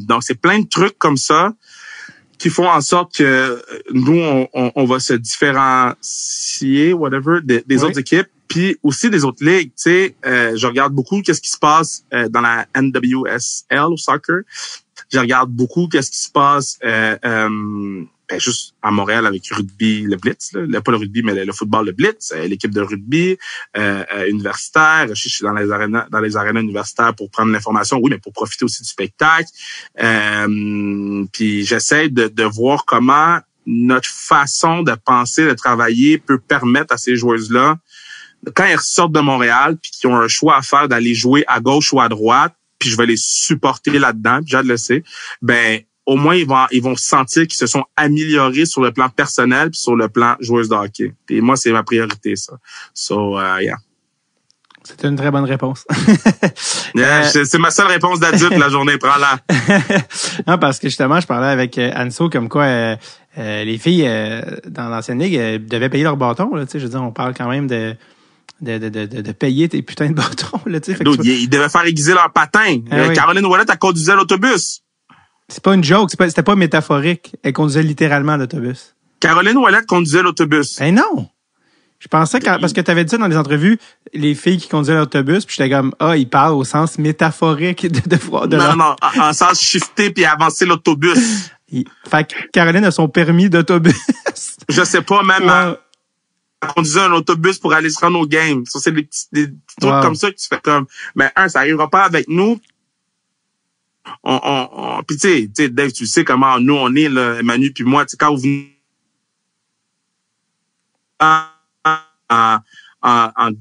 Donc, c'est plein de trucs comme ça qui font en sorte que nous, on va se différencier, whatever, des autres équipes. Puis aussi des autres ligues, tu sais, je regarde beaucoup qu'est-ce qui se passe dans la NWSL au soccer. Je regarde beaucoup qu'est-ce qui se passe juste à Montréal avec rugby, le Blitz, là. Pas le rugby, mais le football, le Blitz, l'équipe de rugby universitaire. Je suis dans les arénas universitaires pour prendre l'information, oui, mais pour profiter aussi du spectacle. Puis j'essaie de voir comment notre façon de penser, de travailler peut permettre à ces joueuses-là, quand ils ressortent de Montréal puis qu'ils ont un choix à faire d'aller jouer à gauche ou à droite, puis je vais les supporter là-dedans, puis Jade le sait, ben au moins ils vont sentir qu'ils se sont améliorés sur le plan personnel puis sur le plan joueuse de hockey. Et moi, c'est ma priorité, ça. So, yeah. C'est une très bonne réponse. C'est ma seule réponse d'adulte la journée, prends-la. Non, parce que justement, je parlais avec Anso comme quoi les filles dans l'ancienne ligue devaient payer leur bâton. Là, je veux dire, on parle quand même de payer tes putains de bâtons. Là, ils devaient faire aiguiser leur patin. Oui. Caroline Ouellet, elle conduisait l'autobus. C'est pas une joke, c'était pas métaphorique. Elle conduisait littéralement l'autobus. Caroline Ouellet conduisait l'autobus. Non! Je pensais parce que tu avais dit ça dans les entrevues, les filles qui conduisaient l'autobus, puis j'étais comme, ils parlent au sens métaphorique de Non, en sens shifter puis avancer l'autobus. Fait que Caroline a son permis d'autobus. Je sais pas, même elle conduisait un autobus pour aller se rendre au game. Ça, c'est des petits trucs comme ça que tu fais comme, mais ça arrivera pas avec nous. Puis tu sais, Dave, tu sais comment nous on est, là, Manu puis moi, tu sais, quand vous venez en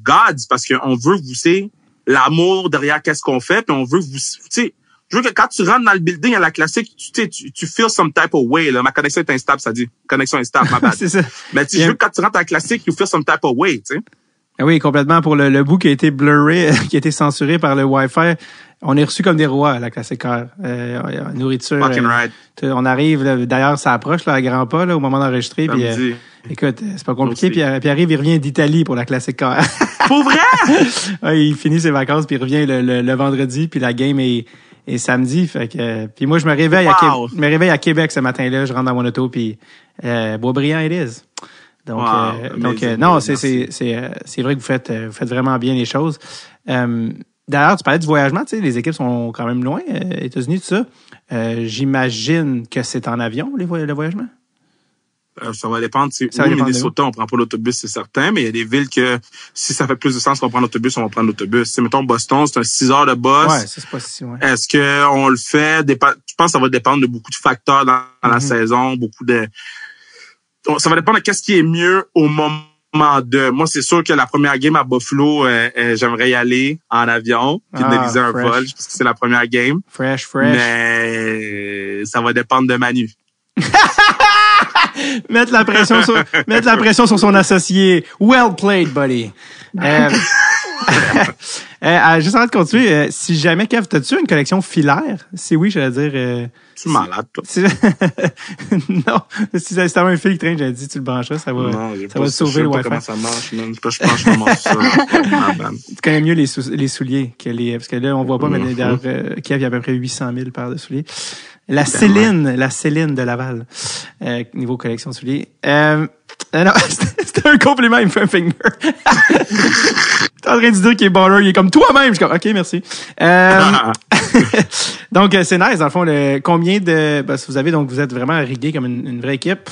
God, parce qu'on veut vous, c'est l'amour derrière qu'est-ce qu'on fait, puis on veut vous, tu sais, je veux que quand tu rentres dans le building à la classique, tu feel some type of way, là. Ma connexion est instable, ça dit. Connexion instable, ma bad. C'est ça. Mais je veux que quand tu rentres à la classique, you feel some type of way, tu sais. Oui, complètement. Pour le bout qui a été blurré, qui a été censuré par le Wi-Fi, on est reçus comme des rois à la classique heure. Nourriture. On arrive, là, d'ailleurs, ça approche là, à grands pas là, au moment d'enregistrer. Puis, écoute, c'est pas compliqué. Puis arrive, il revient d'Italie pour la classique heure. Pour vrai? Ouais, il finit ses vacances, puis il revient le vendredi, puis la game est samedi. Fait que, puis moi, je me réveille à Québec ce matin-là. Je rentre dans mon auto, puis Boisbriand it is. Donc, non, c'est vrai que vous faites vraiment bien les choses. D'ailleurs, tu parlais du voyagement, tu sais, les équipes sont quand même loin, États-Unis, tout ça. J'imagine que c'est en avion, le voyagement? Ça va dépendre. Minnesota, on prend pas l'autobus, c'est certain, mais il y a des villes que si ça fait plus de sens qu'on prend l'autobus, on va prendre l'autobus. Si, mettons, Boston, c'est un 6 heures de bus. Ouais, c'est pas si, ouais. Est-ce que on le fait? Je pense que ça va dépendre de beaucoup de facteurs dans la saison, ça va dépendre de qu'est-ce qui est mieux au moment de. Moi, c'est sûr que la première game à Buffalo, j'aimerais y aller en avion, puis d'analyser un vol, parce que c'est la première game. Fresh. Mais ça va dépendre de Manu. Mettre la pression sur son associé. Well played, buddy. Juste avant de continuer, si jamais, Kev, t'as-tu une collection filaire? Si oui, j'allais dire... Tu es malade, toi. Non, si c'était un fil qui traîne, j'allais dit, tu le brancheras, ça va sauver le Wi-Fi. Comment ça marche, man. Je pense que je commence ça. Tu connais mieux les souliers parce que là, on voit pas, mais derrière, Kev, il y a à peu près 800 000 paires de souliers. La Céline de Laval, niveau collection de souliers. Non, c'était un compliment, il me fait un finger. T'es en train de dire qu'il est baller, il est comme toi-même. Je suis comme, OK, merci. Donc, c'est nice, dans le fond, combien de... vous êtes vraiment rigué comme une vraie équipe.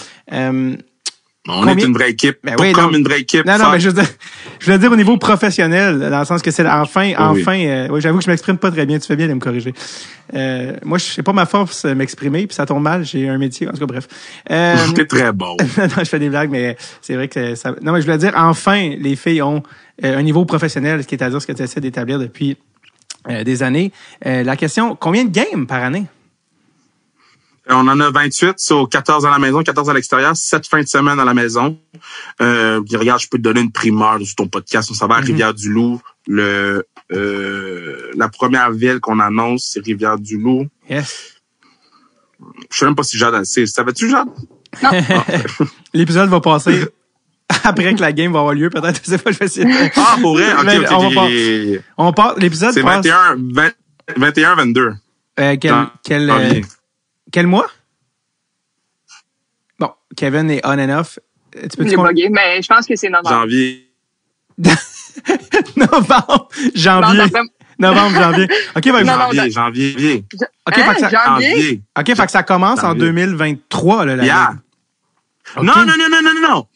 On est une vraie équipe. Ben pas comme une vraie équipe. Non, mais je veux dire au niveau professionnel, dans le sens que c'est enfin, j'avoue que je m'exprime pas très bien, tu fais bien de me corriger. Moi, je sais pas ma force m'exprimer, puis ça tombe mal, j'ai un métier, en tout cas, bref. T'es très bon. Non, je fais des blagues, mais c'est vrai que ça... Non, mais je voulais dire, enfin, les filles ont un niveau professionnel, ce qui est à dire ce que tu essaies d'établir depuis des années. La question, combien de games par année? On en a 28, sur 14 à la maison, 14 à l'extérieur, 7 fins de semaine à la maison. Regarde, je peux te donner une primeur sur ton podcast. On s'en va à Rivière-du-Loup. La première ville qu'on annonce, c'est Rivière-du-Loup. Yes. Je sais même pas si Jade a... Savais-tu, Jade? Non. L'épisode va passer après que la game va avoir lieu, peut-être. Je sais pas, je vais essayer. Ah, pour vrai? OK, Mais OK. on part, l'épisode C'est passe... 21-22. Quel mois? Bon, Kevin est on and off. Tu peux J'ai bugué, mais je pense que c'est novembre. Janvier. Novembre, janvier. Novembre, janvier. OK, ben, Janvier. OK, fait que ça... Janvier? OK, fait que ça commence en 2023, là, la Yeah. ligue. Okay. Non.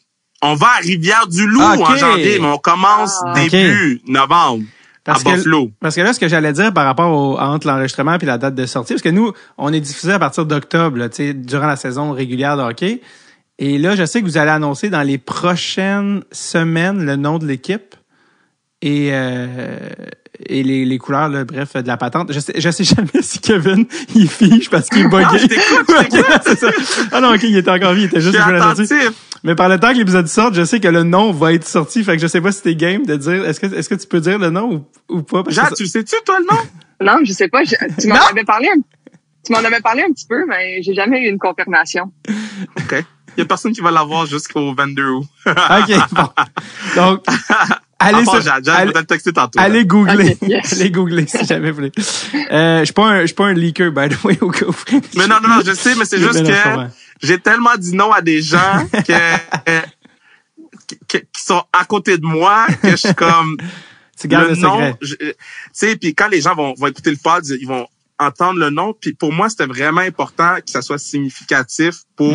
On va à Rivière-du-Loup en janvier, mais on commence début novembre. Parce que là, ce que j'allais dire par rapport entre l'enregistrement et la date de sortie, parce que nous, on est diffusé à partir d'octobre, là, durant la saison régulière de hockey. Et là, je sais que vous allez annoncer dans les prochaines semaines le nom de l'équipe et les couleurs, là, bref, de la patente. Je sais jamais si Kevin, il fiche parce qu'il est bugué. Ah, je t'écoute. C'est ça. Ah non, OK, il était encore vie, il était juste attentif. Mais par le temps que l'épisode sorte, je sais que le nom va être sorti. Fait que je sais pas si t'es game de dire. Est-ce que tu peux dire le nom ou pas? Jade, tu le sais-tu, toi, le nom? Non, je sais pas. Tu m'en avais parlé un petit peu, mais j'ai jamais eu une confirmation. OK. Il y a personne qui va l'avoir jusqu'au 22 août. OK, bon. Donc, allez Jade, je vais te le texter tantôt. Allez googler. Okay, yes. Allez googler si jamais vous voulez. Je suis pas un leaker, by the way, au cas où. Mais non, je sais, mais c'est juste que j'ai tellement dit non à des gens qui sont à côté de moi que je suis comme... Tu gardes le secret. Tu sais, puis quand les gens vont écouter le pod, ils vont entendre le nom. Puis pour moi, c'était vraiment important que ça soit significatif pour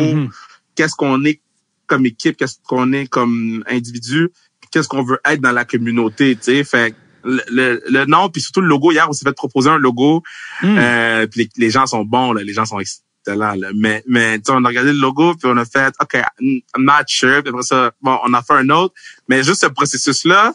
qu'est-ce qu'on est comme équipe, qu'est-ce qu'on est comme individu, qu'est-ce qu'on veut être dans la communauté, tu sais. Fait le nom, puis surtout le logo. Hier, on s'est fait proposer un logo. Puis les gens sont bons, là, les gens sont excellents. Là. Mais tu sais, on a regardé le logo, puis on a fait, OK, I'm not sure. Puis après ça, bon, on a fait un autre. Mais juste ce processus-là,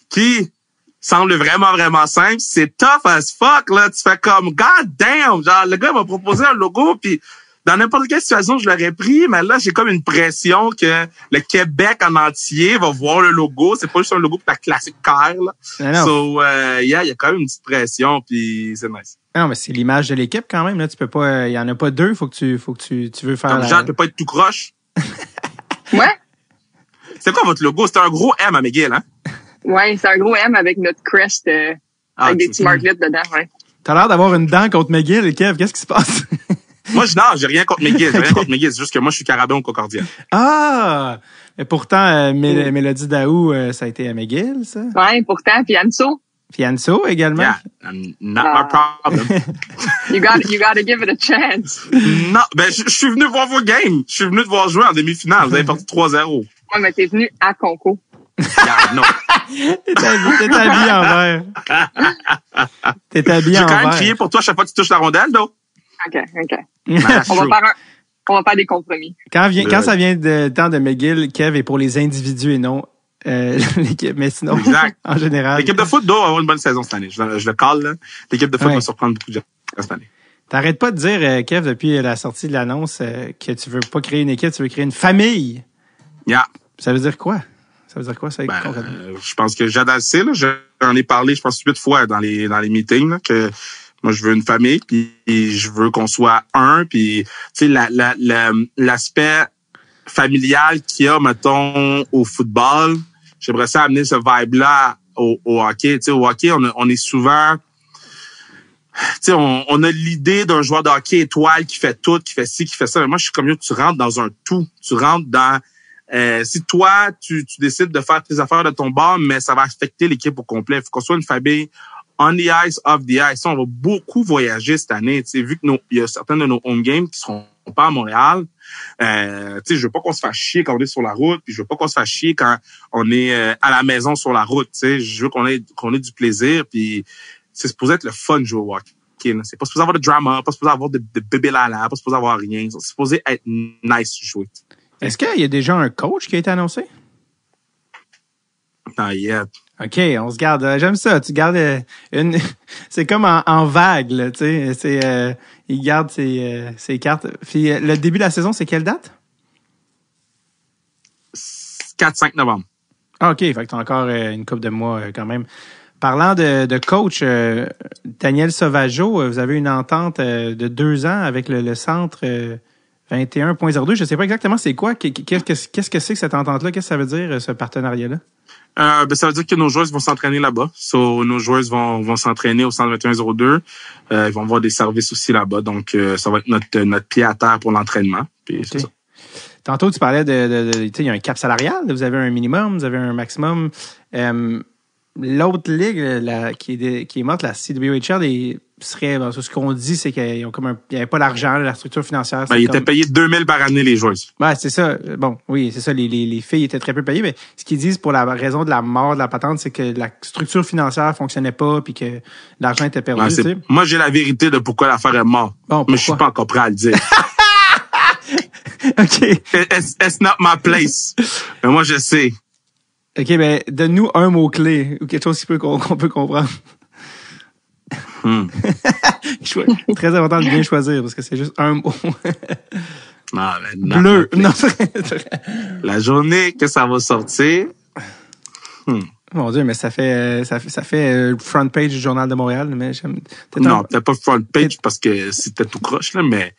qui semble vraiment, vraiment simple, c'est tough as fuck, là. Tu fais comme, God damn! Genre, le gars m'a proposé un logo, puis dans n'importe quelle situation, je l'aurais pris, mais là, j'ai comme une pression que le Québec en entier va voir le logo. C'est pas juste un logo pour ta classique car, là. So, il y a quand même une petite pression, puis c'est nice. Non, mais c'est l'image de l'équipe quand même, là. Tu peux pas, il y en a pas deux, faut que tu veux faire. Comme Jean, tu peux pas être tout croche. Ouais. C'est quoi votre logo? C'est un gros M à McGill, hein? Ouais, c'est un gros M avec notre crest, avec des petits marklets dedans, ouais. T'as l'air d'avoir une dent contre McGill, Kev. Qu'est-ce qui se passe? Moi, j'ai rien contre McGill. C'est juste que moi, je suis Carabin au Concordia. Ah! Mais pourtant, Mélodie Daou, ça a été à McGill, ça? Ouais, pourtant, puis Anso. Puis Anso également. Yeah, not my problem. You gotta give it a chance. Non, ben, je suis venu voir vos games. Je suis venu te voir jouer en demi-finale. Vous avez perdu 3-0. Ouais, mais t'es venu à Conco. Yeah, non. T'es habillé en vert. T'es habillé en vert. J'ai quand même crié pour toi chaque fois que tu touches la rondelle, donc. OK. On va faire des compromis. Quand ça vient de temps de McGill, Kev est pour les individus et non l'équipe. Mais sinon, exact. En général. L'équipe de foot doit avoir une bonne saison cette année. Je le cale, là. L'équipe de foot va surprendre beaucoup de gens cette année. T'arrêtes pas de dire, Kev, depuis la sortie de l'annonce, que tu veux pas créer une équipe, tu veux créer une famille. Yeah. Ça veut dire quoi? Ça, je pense que Jade assez, là. J'en ai parlé, je pense, 8 fois dans les meetings, là, que moi, je veux une famille, puis je veux qu'on soit un, puis tu sais, l'aspect familial qu'il y a, mettons, au football, j'aimerais ça amener ce vibe-là au hockey. Tu sais, au hockey, on est souvent, tu sais, on a l'idée d'un joueur de hockey étoile qui fait tout, qui fait ci, qui fait ça. Mais moi, je suis comme, tu rentres dans un tout. Tu rentres dans, si toi, tu décides de faire tes affaires de ton bord, mais ça va affecter l'équipe au complet. Il faut qu'on soit une famille on the ice, off the ice. On va beaucoup voyager cette année. Tu sais, vu que il y a certains de nos home games qui seront pas à Montréal. Tu sais, je veux pas qu'on se fasse chier quand on est sur la route, puis je veux pas qu'on se fasse chier quand on est à la maison sur la route. Tu sais, je veux qu'on ait du plaisir, puis c'est supposé être le fun de jouer au hockey. C'est pas supposé avoir de drama, pas supposé avoir de bébé lala, pas supposé avoir rien. C'est supposé être nice de jouer. Est-ce qu'il y a déjà un coach qui a été annoncé? Not yet. OK, on se garde. J'aime ça. Tu gardes une... C'est comme en vague, là, tu sais. C'est, il garde ses cartes. Puis le début de la saison, c'est quelle date? 4-5 novembre. Ah, OK. Fait que t'as encore une couple de mois quand même. Parlant de coach, Daniel Sauvageau, vous avez une entente de 2 ans avec le centre 21.02. Je sais pas exactement c'est quoi. Qu'est-ce que c'est que cette entente-là? Qu'est-ce que ça veut dire, ce partenariat-là? Ça veut dire que nos joueurs vont s'entraîner là-bas. So, nos joueurs vont s'entraîner au centre 2102. Ils vont avoir des services aussi là-bas. Donc, ça va être notre pied à terre pour l'entraînement. Puis, c'est ça. Tantôt, tu parlais de tu sais, il y a un cap salarial. Vous avez un minimum, vous avez un maximum. L'autre ligue qui est morte, la CWHL, serait, ce qu'on dit, c'est qu'ils ont comme il n'y avait pas l'argent, la structure financière. Ils étaient payés 2000 par année, les joueurs. Ouais, c'est ça. Bon, oui, c'est ça. Les filles étaient très peu payées, mais ce qu'ils disent pour la raison de la mort de la patente, c'est que la structure financière fonctionnait pas puis que l'argent était perdu. Ouais, tu sais. Moi, j'ai la vérité de pourquoi l'affaire est morte. Bon, mais je suis pas encore prêt à le dire. OK. It's not my place. Mais moi, je sais. OK, ben, donne-nous un mot-clé ou quelque chose qu'on peut comprendre. Très important de bien choisir parce que c'est juste un mot. Bleu. Non. La journée que ça va sortir. Mon Dieu, mais ça fait front page du Journal de Montréal. Mais non, peut-être pas front page parce que c'était tout croche, là, mais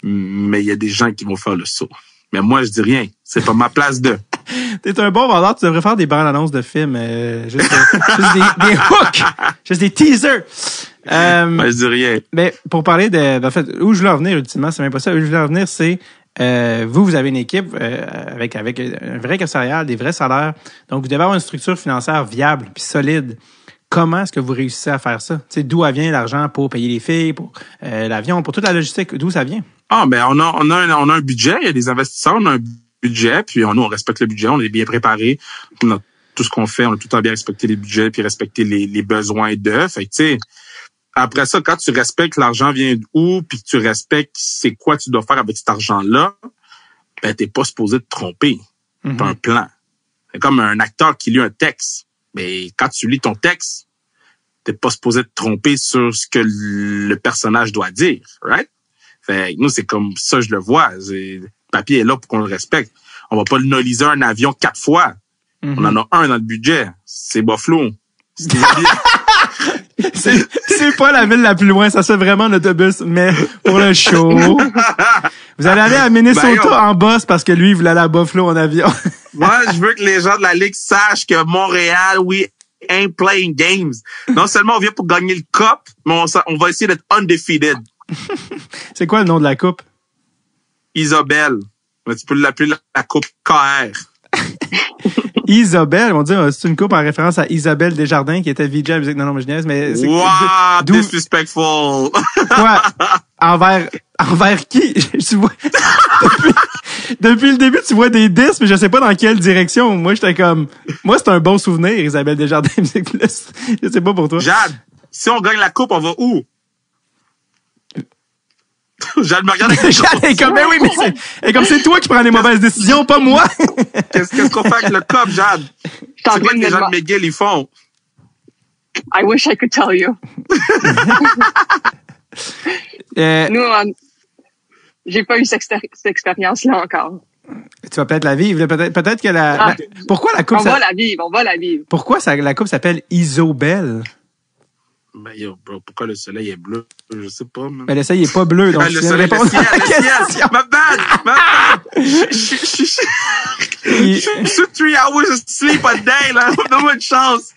il y a des gens qui vont faire le saut. Mais moi, je dis rien. C'est pas ma place de. T'es un bon vendeur. Tu devrais faire des bandes annonces de films. Juste des hooks. Juste des teasers. Je dis rien. Mais pour parler en fait, où je voulais en venir, ultimement, c'est même pas ça. Où je voulais en venir, c'est vous avez une équipe avec un vrai cap salarial, des vrais salaires. Donc, vous devez avoir une structure financière viable puis solide. Comment est-ce que vous réussissez à faire ça? T'sais, d'où vient l'argent pour payer les filles, pour l'avion, pour toute la logistique? D'où ça vient? Ben on a un budget. Il y a des investisseurs, on a un budget, puis nous, on respecte le budget, on est bien préparé. Tout ce qu'on fait, on a tout le temps bien respecté les budgets, puis respecté les besoins d'eux. Fait que, tu sais, après ça, quand tu respectes l'argent vient d'où, puis que tu respectes c'est quoi tu dois faire avec cet argent-là, ben, t'es pas supposé te tromper. T'as un plan. C'est comme un acteur qui lit un texte. Mais quand tu lis ton texte, t'es pas supposé te tromper sur ce que le personnage doit dire, right? Fait que nous, c'est comme ça, je le vois. Le papier est là pour qu'on le respecte. On va pas noliser un avion 4 fois. On en a un dans le budget. C'est Buffalo. C'est pas la ville la plus loin. Ça, c'est vraiment l'autobus. Mais pour le show, vous allez aller à Minnesota en boss parce que lui, il voulait aller à Buffalo en avion. Moi, je veux que les gens de la Ligue sachent que Montréal, we ain't playing games. Non seulement on vient pour gagner le cup, mais on va essayer d'être undefeated. C'est quoi le nom de la coupe? Isabelle. Mais tu peux l'appeler la coupe KR. Isabelle, on dit, c'est une coupe en référence à Isabelle Desjardins qui était VJ à Musique Non, je niaise, mais c'est wow, disrespectful. Quoi? Envers qui? Tu vois, depuis le début, tu vois des disques, mais je sais pas dans quelle direction. Moi, c'est un bon souvenir, Isabelle Desjardins Musique Plus. Je sais pas pour toi. Jade, si on gagne la coupe, on va où? Jade me regarde avec Jade est comme, ben oui, mais c'est toi qui prends les mauvaises décisions, pas moi. Qu'est-ce qu'on fait avec le cup, Jade? C'est quoi que les gens de McGill, ils font? I wish I could tell you. Nous, j'ai pas eu cette expérience-là encore. Tu vas peut-être la vivre. Peut-être que pourquoi la coupe... On va la vivre. Pourquoi la coupe s'appelle Isobel? Ben, bro, pourquoi le soleil est bleu? Je sais pas, man. Mais le soleil est pas bleu, donc le soleil, le ciel. Ma bad! Je suis 3 hours of sleep a day, là. Donne-moi une chance.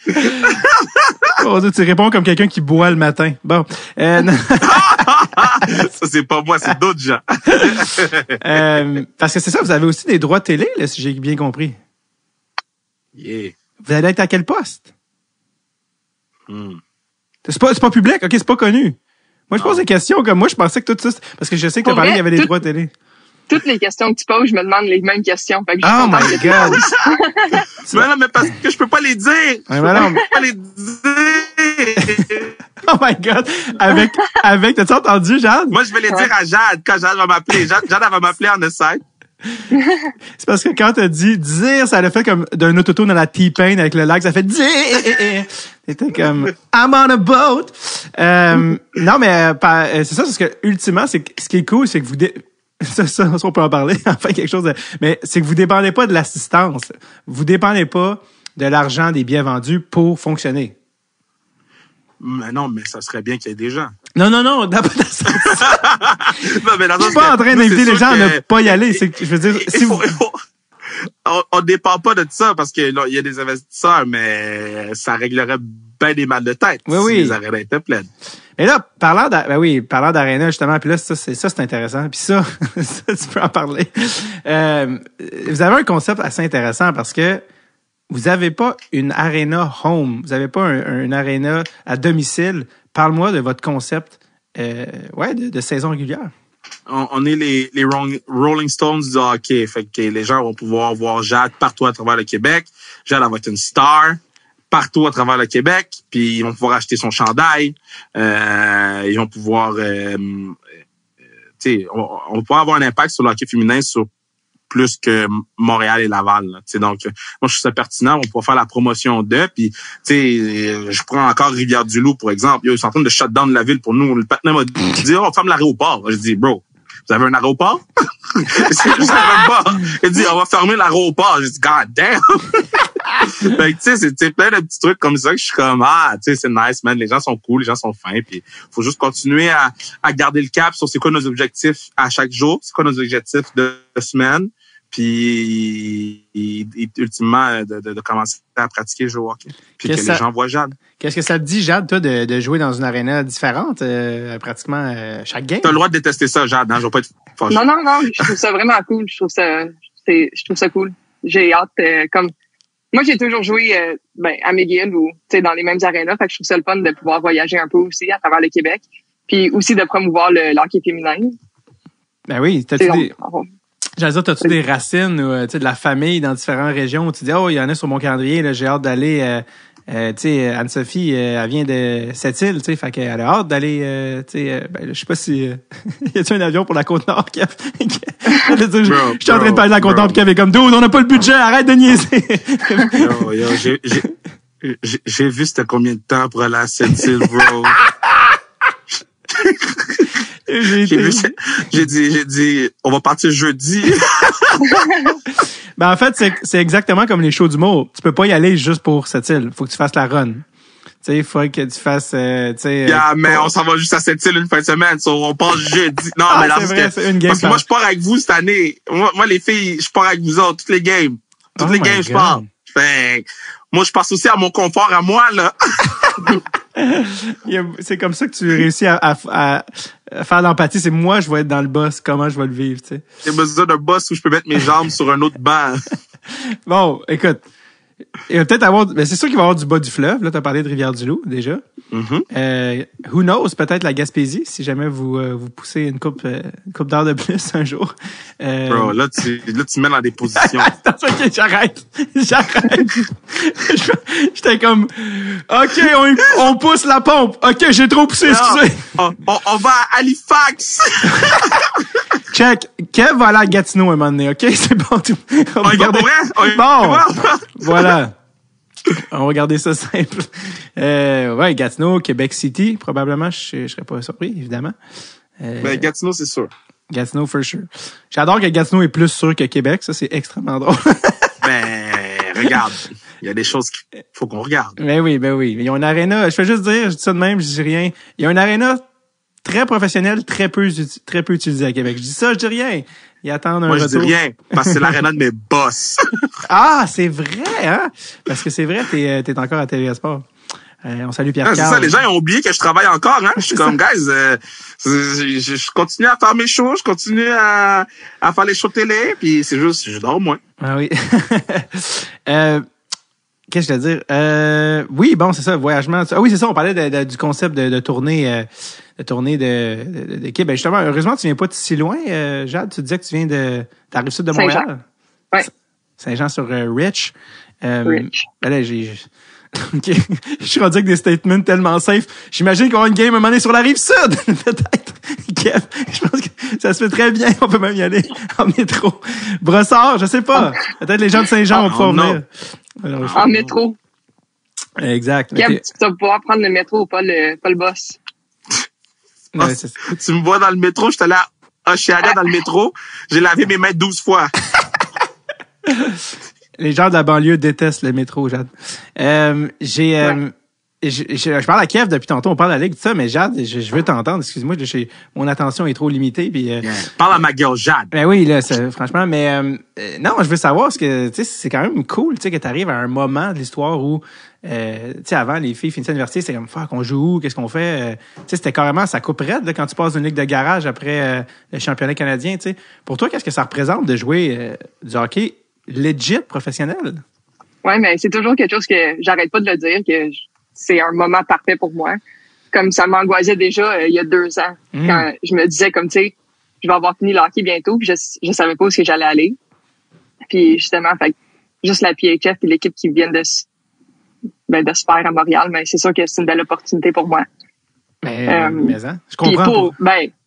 Oh, tu réponds comme quelqu'un qui boit le matin. Bon. Ça, c'est pas moi, c'est d'autres gens. Parce que c'est ça, vous avez aussi des droits télé, là, si j'ai bien compris. Yeah. Vous allez être à quel poste? C'est pas public, ok, c'est pas connu. Moi, je pose des questions comme moi, je pensais que tout ça, parce que je sais que tu as parlé qu'il y avait des droits télé. Toutes les questions que tu poses, je me demande les mêmes questions. Fait que oh my God! Mais parce que je peux pas les dire. Ouais, je peux pas les dire. Oh my God! T'as-tu entendu, Jade? Moi, je vais les dire à Jade quand Jade va m'appeler. Jade, elle va m'appeler en site. C'est parce que quand t'as dit dire, ça l'a fait comme d'un autotune dans la T-Pain avec le lag, ça fait dire. C'était comme I'm on a boat. Non, mais c'est ça, parce que ultimement, ce qui est cool, c'est que ça, on peut en parler, enfin quelque chose de. Mais c'est que vous dépendez pas de l'assistance. Vous dépendez pas de l'argent des billets vendus pour fonctionner. Mais non, mais ça serait bien qu'il y ait des gens. Non, non, non, non, mais je suis pas en train d'inviter les gens à ne pas y aller. C'est que, je veux dire, si on dépend pas de ça parce que là, il y a des investisseurs, mais ça réglerait bien des mal de tête oui, si oui. les arénas étaient pleines. Et là, parlant d'aréna, justement, puis là, ça, c'est intéressant. Puis ça, ça, tu peux en parler. Vous avez un concept assez intéressant parce que vous avez pas une aréna home. Vous avez pas un aréna à domicile. Parle-moi de votre concept, de saison régulière. On est les Rolling Stones du hockey. Fait que les gens vont pouvoir voir Jade partout à travers le Québec. Jade, elle va être une star partout à travers le Québec. Puis ils vont pouvoir acheter son chandail. Ils vont pouvoir, on va pouvoir avoir un impact sur le hockey féminin sur plus que Montréal et Laval. Là, donc, moi, je trouve ça pertinent. On pourra faire la promotion d'eux. Puis, je prends encore Rivière-du-Loup, pour exemple. Ils sont en train de shut down la ville pour nous. Le patinet m'a dit, on ferme l'aéroport. Je dis, bro, vous avez un aéroport? Je savais pas. Il dit, on va fermer l'aéroport. Je dis, God damn! Fait que, c'est plein de petits trucs comme ça que je suis comme, c'est nice, man. Les gens sont cool, les gens sont fins. Puis, faut juste continuer à garder le cap sur c'est quoi nos objectifs à chaque jour, c'est quoi nos objectifs de semaine. Puis, ultimement, de commencer à pratiquer le jeu au hockey. Puis que les gens voient Jade. Qu'est-ce que ça te dit, Jade, toi, de jouer dans une aréna différente, pratiquement chaque game? T'as le droit de détester ça, Jade, hein? Je vais pas être fâché. Non, je trouve ça vraiment cool. Je trouve ça cool. J'ai hâte, moi, j'ai toujours joué, à McGill ou, dans les mêmes arénas. Fait que je trouve ça le fun de pouvoir voyager un peu aussi à travers le Québec. Puis aussi de promouvoir le hockey féminin. Ben oui, j'allais dire, t'as-tu des racines ou de la famille dans différentes régions où tu dis, il y en a sur mon calendrier, là, j'ai hâte d'aller. Anne-Sophie, elle vient de Sept-Îles, fait qu'elle a hâte d'aller. Je sais pas si y a-t-il un avion pour la Côte-Nord qui je suis en train de parler de la Côte-Nord puis qui avait comme dude, on n'a pas le budget, arrête de niaiser. J'ai vu c'était combien de temps pour aller à Sept-Îles, bro. J'ai dit, on va partir jeudi. Ben, en fait, c'est exactement comme les shows d'humour. Tu peux pas y aller juste pour Sept-Îles. Faut que tu fasses la run. Tu sais, il faut que tu fasses, mais on s'en va juste à Sept-Îles une fin de semaine. On part jeudi. Non, mais là, c'est une game. Parce que moi, je pars avec vous cette année. Moi, les filles, je pars avec vous autres. Toutes les games. Je pars. Fait, moi, je passe aussi à mon confort à moi, là. C'est comme ça que tu réussis à faire l'empathie. C'est moi, je vais être dans le boss. Comment je vais le vivre, tu sais. J'ai besoin d'un boss où je peux mettre mes jambes sur un autre banc. Bon, écoute. Il va peut-être avoir, c'est sûr qu'il va y avoir du bas du fleuve. Là, t'as parlé de Rivière-du-Loup, déjà. Mm-hmm. Who knows? Peut-être la Gaspésie, si jamais vous poussez une coupe d'heures de plus un jour. Bro, là, tu mets dans des positions. OK, j'arrête. J'étais comme, OK, on pousse la pompe. OK, j'ai trop poussé, excusez. On va à Halifax. Check. Kev va aller à Gatineau un moment donné, OK? C'est bon, tout. On va regarder. Bon. Voilà. On va regarder ça simple. Gatineau, Québec City, probablement, je serais pas surpris, évidemment. Gatineau, c'est sûr. Gatineau, for sure. J'adore que Gatineau est plus sûr que Québec, ça, c'est extrêmement drôle. Regarde. Il y a des choses qu'il faut qu'on regarde. Ben oui. Il y a une aréna, je fais juste dire, je dis ça de même, je dis rien. Il y a une aréna très professionnelle, très peu utilisée à Québec. Je dis ça, je dis rien. Ils attendent un retour. Moi, je dis rien, parce que c'est l'aréna de mes boss. Ah, c'est vrai, hein? Parce que c'est vrai, t'es encore à TVA Sport. On salue Pierre-Carl. C'est ça, les gens ont oublié que je travaille encore, hein? Je suis comme, guys, je continue à faire mes shows, je continue à faire les shows télé, puis c'est juste, je dors moins. Ah oui. Qu'est-ce que je veux dire? Oui, bon, c'est ça, voyagement. Ah oui, c'est ça, on parlait du concept de tournée, d'équipe. Ben justement, heureusement, tu viens pas de si loin, Jade. Tu disais que tu viens de la Rive-Sud de Montréal. Saint-Jean. Ouais. Saint-Jean sur Rich. Rich. Ben là, OK. Je suis rendu avec des statements tellement safe. J'imagine qu'on a une game à un moment donné sur la Rive-Sud, peut-être. Kev, je pense que ça se fait très bien. On peut même y aller en métro. Brossard, je sais pas. Peut-être les gens de Saint-Jean vont pouvoir venir. Alors, En métro. Exact. Kev, tu vas pouvoir prendre le métro, pas le bus. Ouais, Tu me vois dans le métro, je suis allé à Oshiaga dans le métro, j'ai lavé mes mains 12 fois. Les gens de la banlieue détestent le métro, Jade. Je parle à Kev depuis tantôt, on parle de la Ligue, tout ça, mais Jade, je veux t'entendre. Excuse-moi, mon attention est trop limitée. Puis, Parle à ma gueule, Jade. Ben oui, là, franchement, mais non, je veux savoir, parce que tu sais, c'est quand même cool, tu sais, que t'arrives à un moment de l'histoire où, tu sais, avant, les filles finissaient l'université, c'était comme, fuck, on joue où, qu'est-ce qu'on fait? Tu sais, c'était carrément, ça coupe raide, là, quand tu passes d'une ligue de garage après le championnat canadien, tu sais. Pour toi, qu'est-ce que ça représente de jouer du hockey legit professionnel? Ouais, mais c'est toujours quelque chose que j'arrête pas de le dire, que c'est un moment parfait pour moi. Comme ça m'angoissait déjà il y a 2 ans, quand je me disais comme, tu sais, je vais avoir fini le hockey bientôt, puis je savais pas où est-ce que j'allais aller. Puis justement, fait juste la PHF et l'équipe qui viennent de se faire à Montréal, mais c'est sûr que c'est une belle opportunité pour moi. Mais je comprends.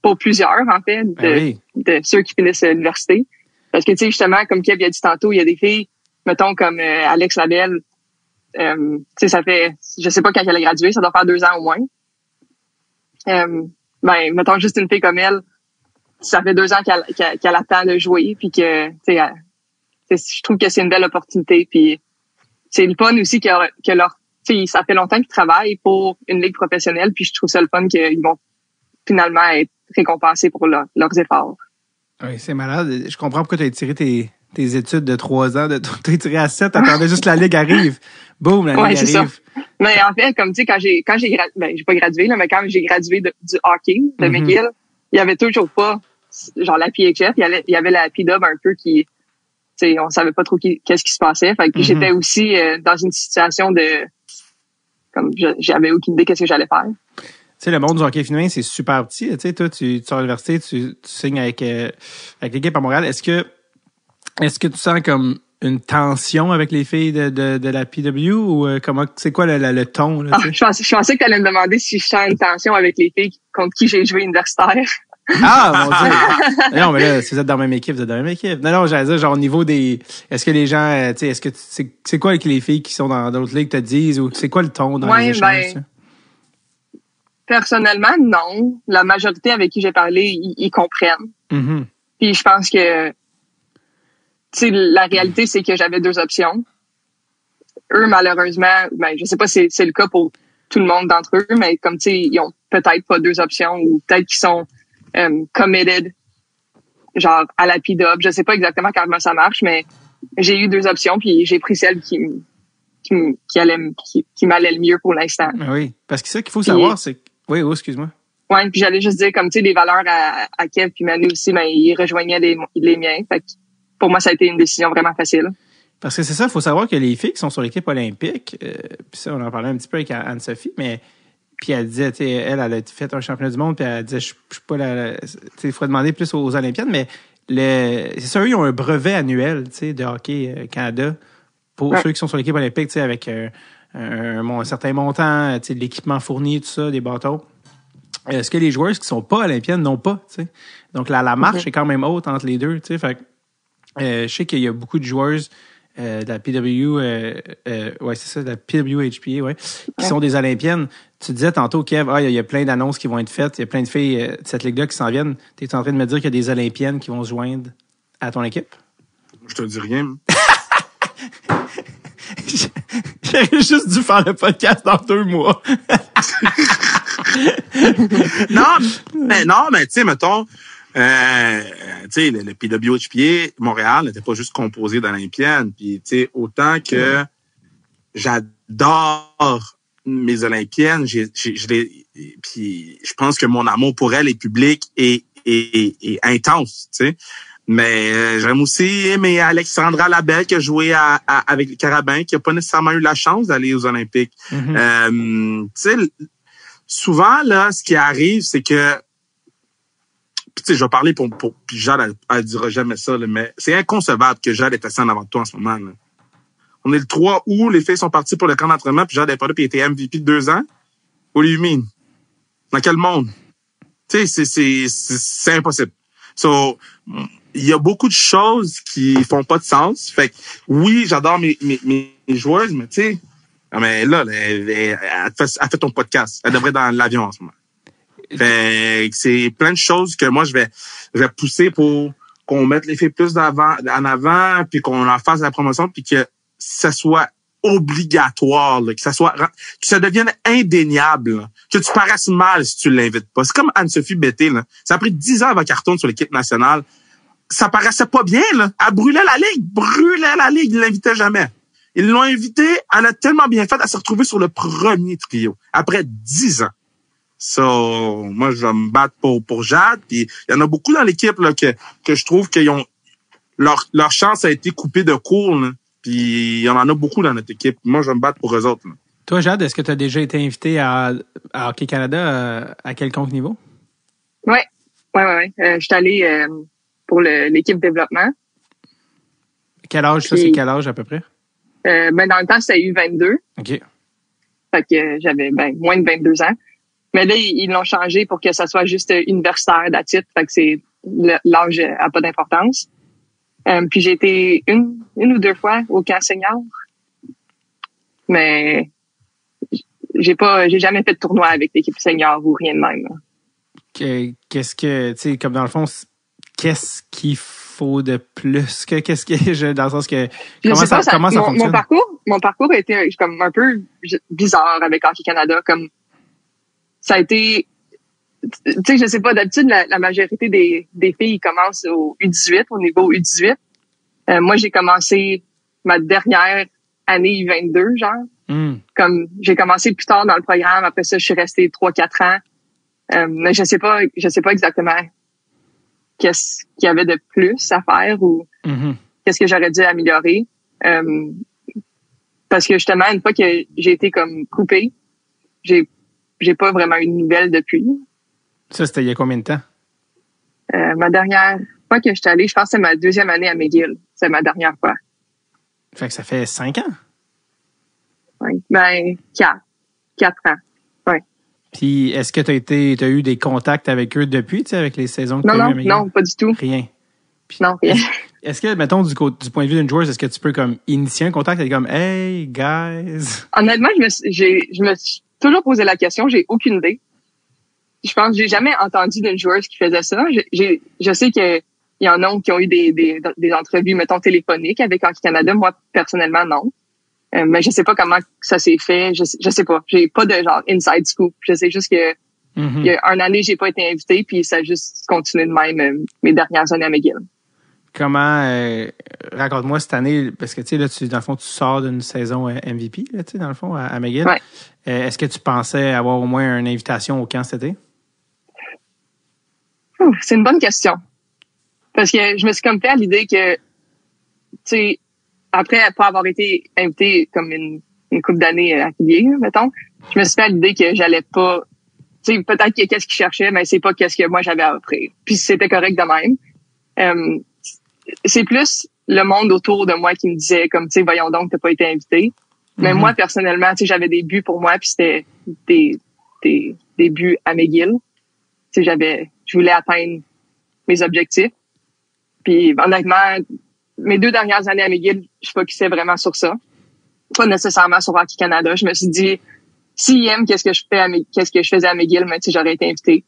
Pour plusieurs, en fait, de ceux qui finissent l'université. Parce que, tu sais, justement, comme Kev a dit tantôt, il y a des filles, mettons, comme Alex Labelle, tu sais, ça fait, je sais pas quand elle a gradué, ça doit faire 2 ans au moins. Mettons juste une fille comme elle, ça fait 2 ans qu'elle attend de jouer, puis que, tu sais, je trouve que c'est une belle opportunité, puis c'est le fun aussi que leur, tu sais, ça fait longtemps qu'ils travaillent pour une ligue professionnelle, puis je trouve ça le fun qu'ils vont finalement être récompensés pour leurs efforts. Oui, c'est malade. Je comprends pourquoi tu as tiré tes études de 3 ans, t'as tiré à 7, t'attendais juste que la ligue arrive. Boum, la ligue arrive. Ça. Mais en fait, comme tu sais, quand j'ai j'ai pas gradué, là, mais quand j'ai gradué du hockey de McGill, il y avait toujours pas, genre, la PHF, il y avait la P-Dub un peu qui, tu sais, on savait pas trop qu'est-ce qui se passait. Fait que j'étais aussi dans une situation de, comme, j'avais aucune idée qu'est-ce que j'allais faire. Tu sais, le monde du hockey féminin, c'est super petit. Tu sais, toi, tu sors à l'université, tu signes avec l'équipe à Montréal. Est-ce que tu sens comme une tension avec les filles de la PW ou comment, c'est quoi le ton? Là, je pensais que tu allais me demander si je sens une tension avec les filles contre qui j'ai joué universitaire. Ah, mon Dieu! Non, mais là, si vous êtes dans la même équipe, vous êtes dans la même équipe. Non, j'allais dire, genre, au niveau des... Est-ce que les gens, tu sais, est-ce que c'est quoi avec les filles qui sont dans d'autres ligues te disent ou c'est quoi le ton dans les échanges? Personnellement, non. La majorité avec qui j'ai parlé, ils comprennent. Mm-hmm. Puis je pense que, tu sais, la réalité, c'est que j'avais 2 options. Eux, malheureusement, je sais pas si c'est le cas pour tout le monde d'entre eux, mais comme, tu sais, ils ont peut-être pas 2 options ou peut-être qu'ils sont committed, genre à la P-Dub. Je sais pas exactement comment ça marche, mais j'ai eu 2 options puis j'ai pris celle qui m'allait le mieux pour l'instant. Oui, parce que ça qu'il faut savoir, c'est... Oui, excuse-moi. Ouais, puis j'allais juste dire, comme, tu sais, les valeurs à Kev puis Manu aussi, ils rejoignaient les miens. Fait que pour moi, ça a été une décision vraiment facile. Parce que c'est ça, il faut savoir que les filles qui sont sur l'équipe olympique, puis ça, on en parlait un petit peu avec Anne-Sophie, mais puis elle disait, tu sais, elle a fait un championnat du monde, puis elle disait, je suis pas tu sais, il faut demander plus aux Olympiennes, mais c'est ça, eux, ils ont un brevet annuel, tu sais, de hockey Canada pour ceux qui sont sur l'équipe olympique, tu sais, avec un certain montant, tu sais, de l'équipement fourni, tout ça, des bâtons. Ce que les joueuses qui sont pas olympiennes n'ont pas, tu sais. Donc, la marche est quand même haute entre les deux, tu sais. Fait je sais qu'il y a beaucoup de joueuses de la PW, c'est ça, de la PWHPA, qui sont des olympiennes. Tu disais tantôt, Kev, il y a plein d'annonces qui vont être faites, il y a plein de filles de cette ligue-là qui s'en viennent. T'es en train de me dire qu'il y a des olympiennes qui vont se joindre à ton équipe? Je te dis rien. J'aurais juste dû faire le podcast dans 2 mois. non, mais tu sais, mettons, tu sais, le PWHPA Montréal n'était pas juste composé d'Olympiennes. Puis, tu sais, autant que j'adore mes Olympiennes, puis je pense que mon amour pour elles est public et intense, tu sais. Mais j'aime aussi aimer Alexandra Labelle qui a joué avec les Carabins, qui a pas nécessairement eu la chance d'aller aux Olympiques. Tu sais, souvent là, ce qui arrive, c'est que, tu sais, je vais parler pour puis Jade, elle dira jamais ça, là, mais c'est inconcevable que Jade est assis en avant de toi en ce moment. Là. On est le 3 août, les filles sont parties pour le camp d'entraînement, puis Jade est pas là, puis elle était MVP de 2 ans. What do you mean? Dans quel monde? Tu sais, c'est impossible. So, il y a beaucoup de choses qui font pas de sens. Fait que, oui, j'adore mes joueuses, mais tu sais, mais là, elle fait ton podcast. Elle devrait être dans l'avion en ce moment. Fait que c'est plein de choses que moi, je vais pousser pour qu'on mette les filles plus en avant, puis qu'on en fasse la promotion, puis que ça soit obligatoire, là, que ça devienne indéniable, là, que tu paraisses mal si tu l'invites pas. C'est comme Anne-Sophie Bété, là. Ça a pris 10 ans avant qu'elle retourne sur l'équipe nationale. Ça paraissait pas bien, là. Elle brûlait la ligue, ils l'invitaient jamais. Ils l'ont invitée, elle a tellement bien fait, elle s'est retrouvée sur le premier trio, après 10 ans. So, moi, je vais me battre pour Jade, puis il y en a beaucoup dans l'équipe, là, que je trouve qu'ils ont, leur chance a été coupée de court, là. Puis il y en a beaucoup dans notre équipe. Moi, je vais me battre pour eux autres, là. Toi, Jade, est-ce que tu as déjà été invité à Hockey Canada à quelconque niveau? Oui. Je suis allée pour l'équipe développement. Quel âge, ça? C'est quel âge à peu près? Dans le temps, c'était U22. OK. Fait que j'avais moins de 22 ans. Mais là, ils l'ont changé pour que ça soit juste universitaire d'attitude. Fait que l'âge a pas d'importance. Puis j'ai été une ou deux fois au camp senior. Mais j'ai jamais fait de tournoi avec l'équipe senior ou rien de même. Qu'est-ce que, tu sais, comme dans le fond, qu'est-ce qu'il faut de plus qu'est-ce que dans le sens que comment ça fonctionne? Mon parcours a été comme un peu bizarre avec Hockey Canada, comme ça a été, tu sais, je sais pas, d'habitude la majorité des filles commencent au U18, au niveau U18. Moi, j'ai commencé ma dernière année U22, genre. Comme j'ai commencé plus tard dans le programme, après ça je suis restée 3-4 ans. Mais je sais pas exactement qu'est-ce qu'il y avait de plus à faire ou qu'est-ce que j'aurais dû améliorer. Parce que justement, une fois que j'ai été comme coupée, j'ai pas vraiment eu de nouvelles depuis. Ça, c'était il y a combien de temps? Ma dernière fois que j'étais allée, je pense que c'est ma deuxième année à McGill. C'est ma dernière fois. Fait que ça fait 5 ans? Oui. 4 ans. Ouais. Puis, est-ce que t'as eu des contacts avec eux depuis, tu sais, avec les saisons que t'as eues à McGill? Non, pas du tout. Rien. Puis, non, rien. Est-ce que, mettons, du point de vue d'une joueuse, est-ce que tu peux comme initier un contact et comme, hey, guys? Honnêtement, je me suis toujours posé la question. J'ai aucune idée. Je pense que j'ai jamais entendu d'une joueuse qui faisait ça. Je sais que il y en a qui ont eu des entrevues, mettons, téléphoniques avec Hockey Canada. Moi, personnellement, non. Mais je sais pas comment ça s'est fait. Je sais pas. J'ai pas de genre inside scoop. Je sais juste que il y a une année, j'ai pas été invitée, puis ça a juste continué de même mes dernières années à McGill. Comment, raconte-moi cette année, parce que tu sais, là, dans le fond, tu sors d'une saison MVP, là, tu sais, dans le fond, à McGill. Ouais. Est-ce que tu pensais avoir au moins une invitation au camp cet été? C'est une bonne question. Parce que je me suis comme fait à l'idée que, tu sais, après pas avoir été invité comme une couple d'années affiliée, mettons, je me suis fait à l'idée que j'allais pas, tu sais, peut-être que qu'est-ce qu'ils cherchaient, mais c'est pas qu'est-ce que moi j'avais à offrir. Puis c'était correct de même. C'est plus le monde autour de moi qui me disait comme, tu sais, voyons donc, t'as pas été invité. Mais moi, personnellement, tu sais, j'avais des buts pour moi, puis c'était des buts à McGill. Tu sais, je voulais atteindre mes objectifs. Puis honnêtement, mes 2 dernières années à McGill, je focusais vraiment sur ça. Pas nécessairement sur Hockey Canada. Je me suis dit, s'ils aiment qu'est-ce que je faisais à McGill, mais tu sais, j'aurais été invitée.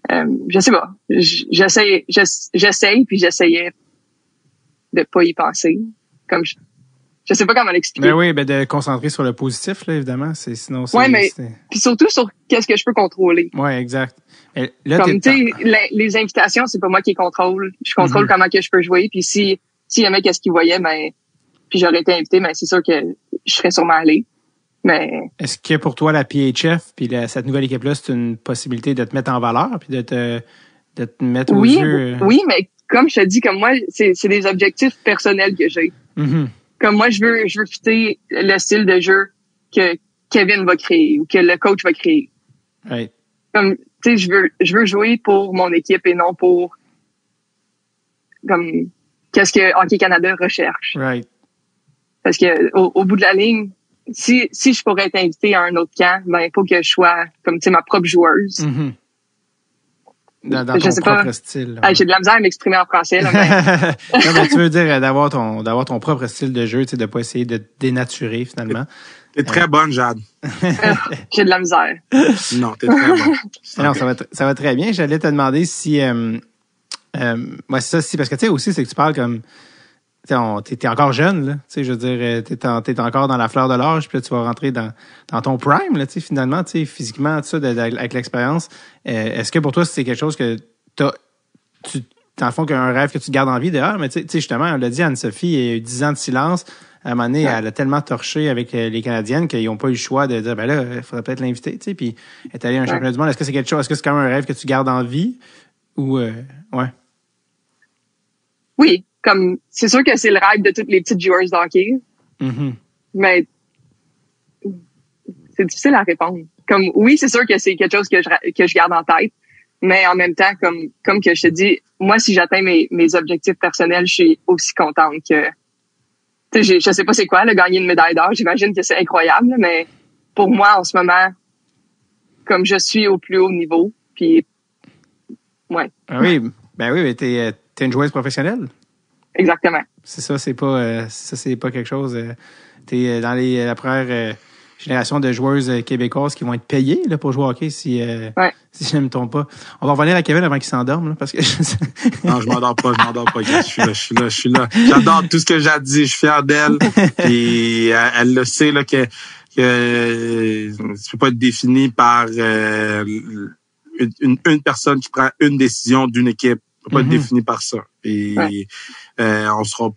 Je sais pas. J'essaye, puis j'essayais de pas y penser. Comme je sais pas comment l'expliquer. Ben oui, de concentrer sur le positif, là, évidemment. Sinon, ouais, mais puis surtout sur qu'est-ce que je peux contrôler. Ouais, exact. Là, comme tu sais, les invitations, c'est pas moi qui contrôle. Je contrôle comment que je peux jouer. Puis s'il aimait qu'est-ce qu'il voyait, ben puis j'aurais été invité, mais c'est sûr que je serais sûrement allé. Mais est-ce que pour toi la PHF puis cette nouvelle équipe-là, c'est une possibilité de te mettre en valeur puis de te mettre aux yeux? Oui, mais comme je te dis, comme moi, c'est des objectifs personnels que j'ai. Comme moi, je veux fitter le style de jeu que Kevin va créer ou que le coach va créer. Right. Comme tu sais, je veux jouer pour mon équipe et non pour comme qu'est-ce que Hockey Canada recherche. Right. Parce que au bout de la ligne, si je pourrais être invité à un autre camp, ben il faut que je sois comme tu sais ma propre joueuse. Dans je ton sais propre pas. style. Hey, j'ai de la misère à m'exprimer en français, là, mais Non, mais tu veux dire d'avoir ton propre style de jeu, tu sais, de pas essayer de dénaturer finalement. T'es très bonne, Jade. j'ai de la misère. Non, t'es très bonne. Non, ça va très bien. J'allais te demander si c'est ça, si, parce que tu sais aussi, c'est que tu parles comme t'es encore jeune, là. Tu sais, je veux dire, t'es encore dans la fleur de l'âge, puis là, tu vas rentrer dans ton prime, là, tu sais, finalement, tu sais, physiquement, tout ça, avec l'expérience. Est-ce que pour toi, c'est quelque chose que dans le fond, qu'un rêve que tu gardes en vie dehors, mais tu sais, justement, on l'a dit, Anne-Sophie, il y a eu 10 ans de silence. À un moment donné, elle a tellement torché avec les Canadiennes qu'ils n'ont pas eu le choix de dire, ben là, il faudrait peut-être l'inviter, tu sais, puis elle est allée à un championnat du monde. Est-ce que c'est quelque chose, est-ce que c'est quand même un rêve que tu gardes en vie? Ou, ouais. Oui, comme c'est sûr que c'est le rêve de toutes les petites joueuses de hockey, mais c'est difficile à répondre. Comme oui, c'est sûr que c'est quelque chose que je garde en tête, mais en même temps, comme que je te dis, moi si j'atteins mes objectifs personnels, je suis aussi contente que je sais pas c'est quoi, là, gagner une médaille d'or. J'imagine que c'est incroyable, mais pour moi en ce moment, comme je suis au plus haut niveau, puis ouais. Ah oui, ben oui, mais t'es une joueuse professionnelle. Exactement. C'est ça, c'est pas quelque chose. T'es dans la première génération de joueuses québécoises qui vont être payées là, pour jouer au hockey si je ne me trompe pas. On va revenir à Kevin avant qu'il s'endorme, là, parce que Non, je m'endors pas. Je suis là. J'adore tout ce que j'ai dit. Je suis fier d'elle. Puis elle le sait là que tu peux pas être défini par une personne qui prend une décision d'une équipe. On peut pas être défini par ça. Et on sera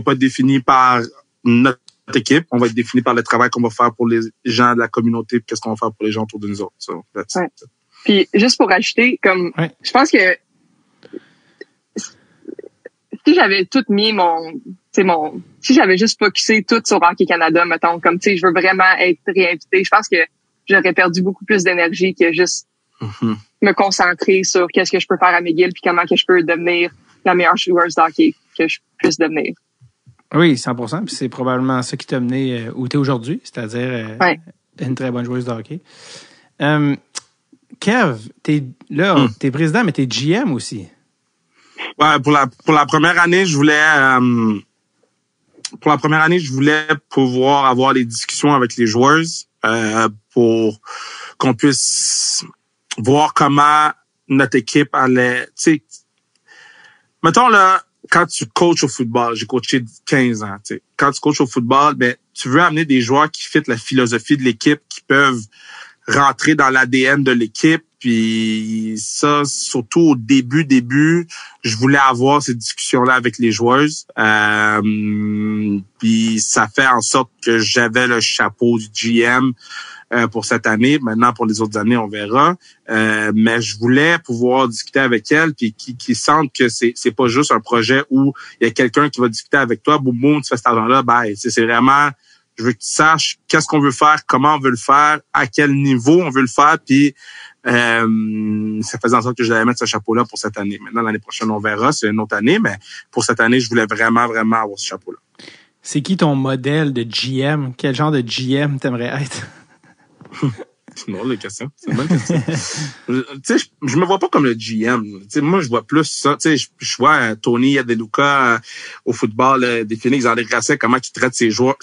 pas défini par notre équipe. On va être défini par le travail qu'on va faire pour les gens de la communauté, puis qu'est-ce qu'on va faire pour les gens autour de nous autres. So, Puis juste pour ajouter, comme je pense que si j'avais tout mis si j'avais juste focusé tout sur Hockey Canada, mettons, comme tu sais, je veux vraiment être réinvité, je pense que j'aurais perdu beaucoup plus d'énergie que juste me concentrer sur qu'est-ce que je peux faire à McGill puis comment que je peux devenir la meilleure joueuse de hockey que je puisse devenir. Oui, 100%. Puis c'est probablement ça qui t'a mené où tu es aujourd'hui, c'est-à-dire une très bonne joueuse de hockey. Kev, t'es président, mais t'es GM aussi. Ouais, pour la première année, je voulais pouvoir avoir les discussions avec les joueuses pour qu'on puisse voir comment notre équipe allait. Tu sais, mettons là, quand tu coaches au football, j'ai coaché 15 ans. Tu sais, quand tu coaches au football, ben tu veux amener des joueurs qui fitent la philosophie de l'équipe, qui peuvent rentrer dans l'ADN de l'équipe. Puis ça, surtout au début, je voulais avoir ces discussions-là avec les joueuses. Puis ça fait en sorte que j'avais le chapeau du GM pour cette année. Maintenant, pour les autres années, on verra. Mais je voulais pouvoir discuter avec elles puis qui sentent que c'est pas juste un projet où il y a quelqu'un qui va discuter avec toi, boum, boum, tu fais cet argent-là, bye. C'est vraiment, je veux que tu saches qu'est-ce qu'on veut faire, comment on veut le faire, à quel niveau on veut le faire, puis ça faisait en sorte que je devais mettre ce chapeau-là pour cette année. Maintenant, l'année prochaine, on verra, c'est une autre année, mais pour cette année, je voulais vraiment, vraiment avoir ce chapeau-là. C'est qui ton modèle de GM? Quel genre de GM t'aimerais être? C'est une drôle de question. C'est une bonne question. Tu sais, je me vois pas comme le GM. Tu sais, moi, je vois plus ça. Tu sais, je vois Tony Adeluca au football des Phoenix, André Grasset, comment il traite ses joueurs,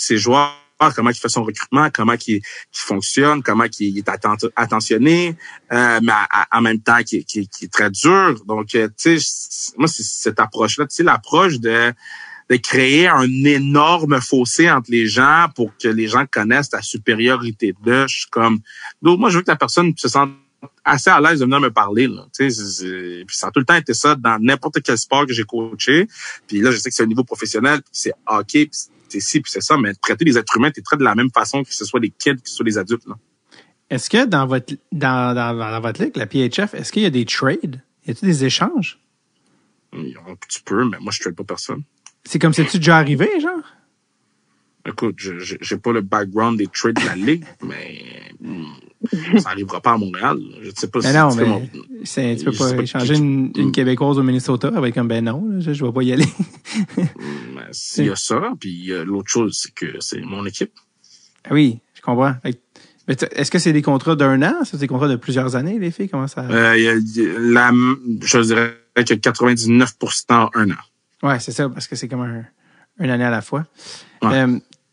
comment il fait son recrutement, comment il fonctionne, comment il est attentionné, mais en même temps qui est très dur. Donc, tu sais, moi, c'est cette approche-là. Tu sais, l'approche de créer un énorme fossé entre les gens pour que les gens connaissent ta supériorité d'eux. Je suis comme, donc moi, je veux que la personne se sente assez à l'aise de venir me parler, là. Tu sais, puis ça a tout le temps été ça dans n'importe quel sport que j'ai coaché. Puis là, je sais que c'est un niveau professionnel, puis c'est hockey, puis c'est ci, puis c'est ça, mais traiter les êtres humains, tu traites de la même façon que ce soit des kids, que ce soit des adultes, là. Est-ce que dans votre ligue, la PHF, est-ce qu'il y a des trades? Y a-t-il des échanges? Tu peux, mais moi, je trade pas personne. C'est comme si tu déjà arrivé, genre? Écoute, j'ai pas le background des trades de la ligue, mais ça arrivera pas à Montréal. Je sais pas mais si non, tu peux pas échanger une Québécoise au Minnesota avec comme ben non, là, je vais pas y aller. Il y a ça, puis l'autre chose, c'est que c'est mon équipe. Ah oui, je comprends. Mais est-ce que c'est des contrats d'1 an? C'est des contrats de plusieurs années, les filles? Comment ça? Je dirais que 99% 1 an. Ouais, c'est ça, parce que c'est comme une année à la fois. Ouais.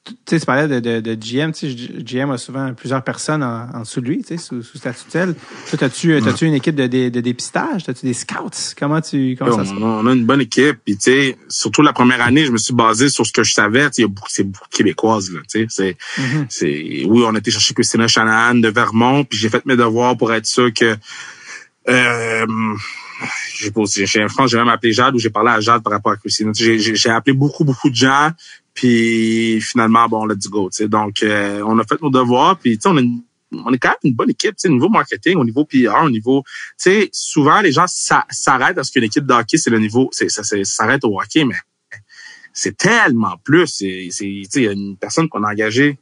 Tu sais, tu parlais de GM. Tu sais, GM a souvent plusieurs personnes en dessous de lui, tu sais, sous sa tutelle. Toi, t'as-tu une équipe de dépistage? T'as-tu des scouts? Comment ça se passe? On a une bonne équipe. Puis, tu sais, surtout la première année, je me suis basé sur ce que je savais. Tu sais, c'est beaucoup québécoises, là, tu sais. Oui, on a été chercher Christina Shanahan de Vermont, puis j'ai fait mes devoirs pour être sûr que, je pense j'ai même appelé Jade ou j'ai parlé à Jade par rapport à Christina. J'ai appelé beaucoup de gens. Puis finalement, bon, let's go. Tu sais, donc on a fait nos devoirs. Puis tu sais, on est quand même une bonne équipe. Tu sais, au niveau marketing, au niveau PR, au niveau, tu sais, souvent les gens s'arrêtent parce qu'une équipe de hockey, c'est le niveau, ça s'arrête au hockey, mais c'est tellement plus. Tu sais, il y a une personne qu'on a engagée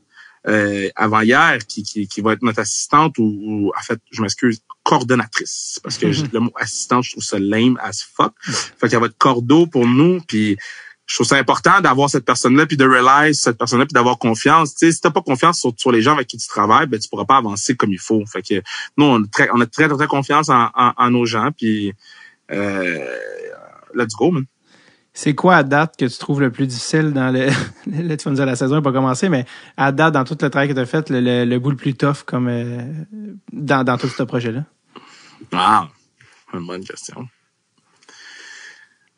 avant hier qui va être notre assistante ou en fait, je m'excuse, coordonnatrice parce que le mot assistante, je trouve ça lame as fuck. Fait qu'elle va être cordo pour nous. Puis je trouve ça important d'avoir cette personne-là, puis de realize cette personne-là, puis d'avoir confiance. Tu sais, si t'as pas confiance sur les gens avec qui tu travailles, ben tu pourras pas avancer comme il faut. Fait que nous, on a très confiance en nos gens, puis let's go, man. C'est quoi à date que tu trouves le plus difficile dans là, tu vas me dire la saison n'est pas commencée, mais à date, dans tout le travail que tu as fait, le bout le plus tough comme dans tout ce projet-là? Ah, une bonne question.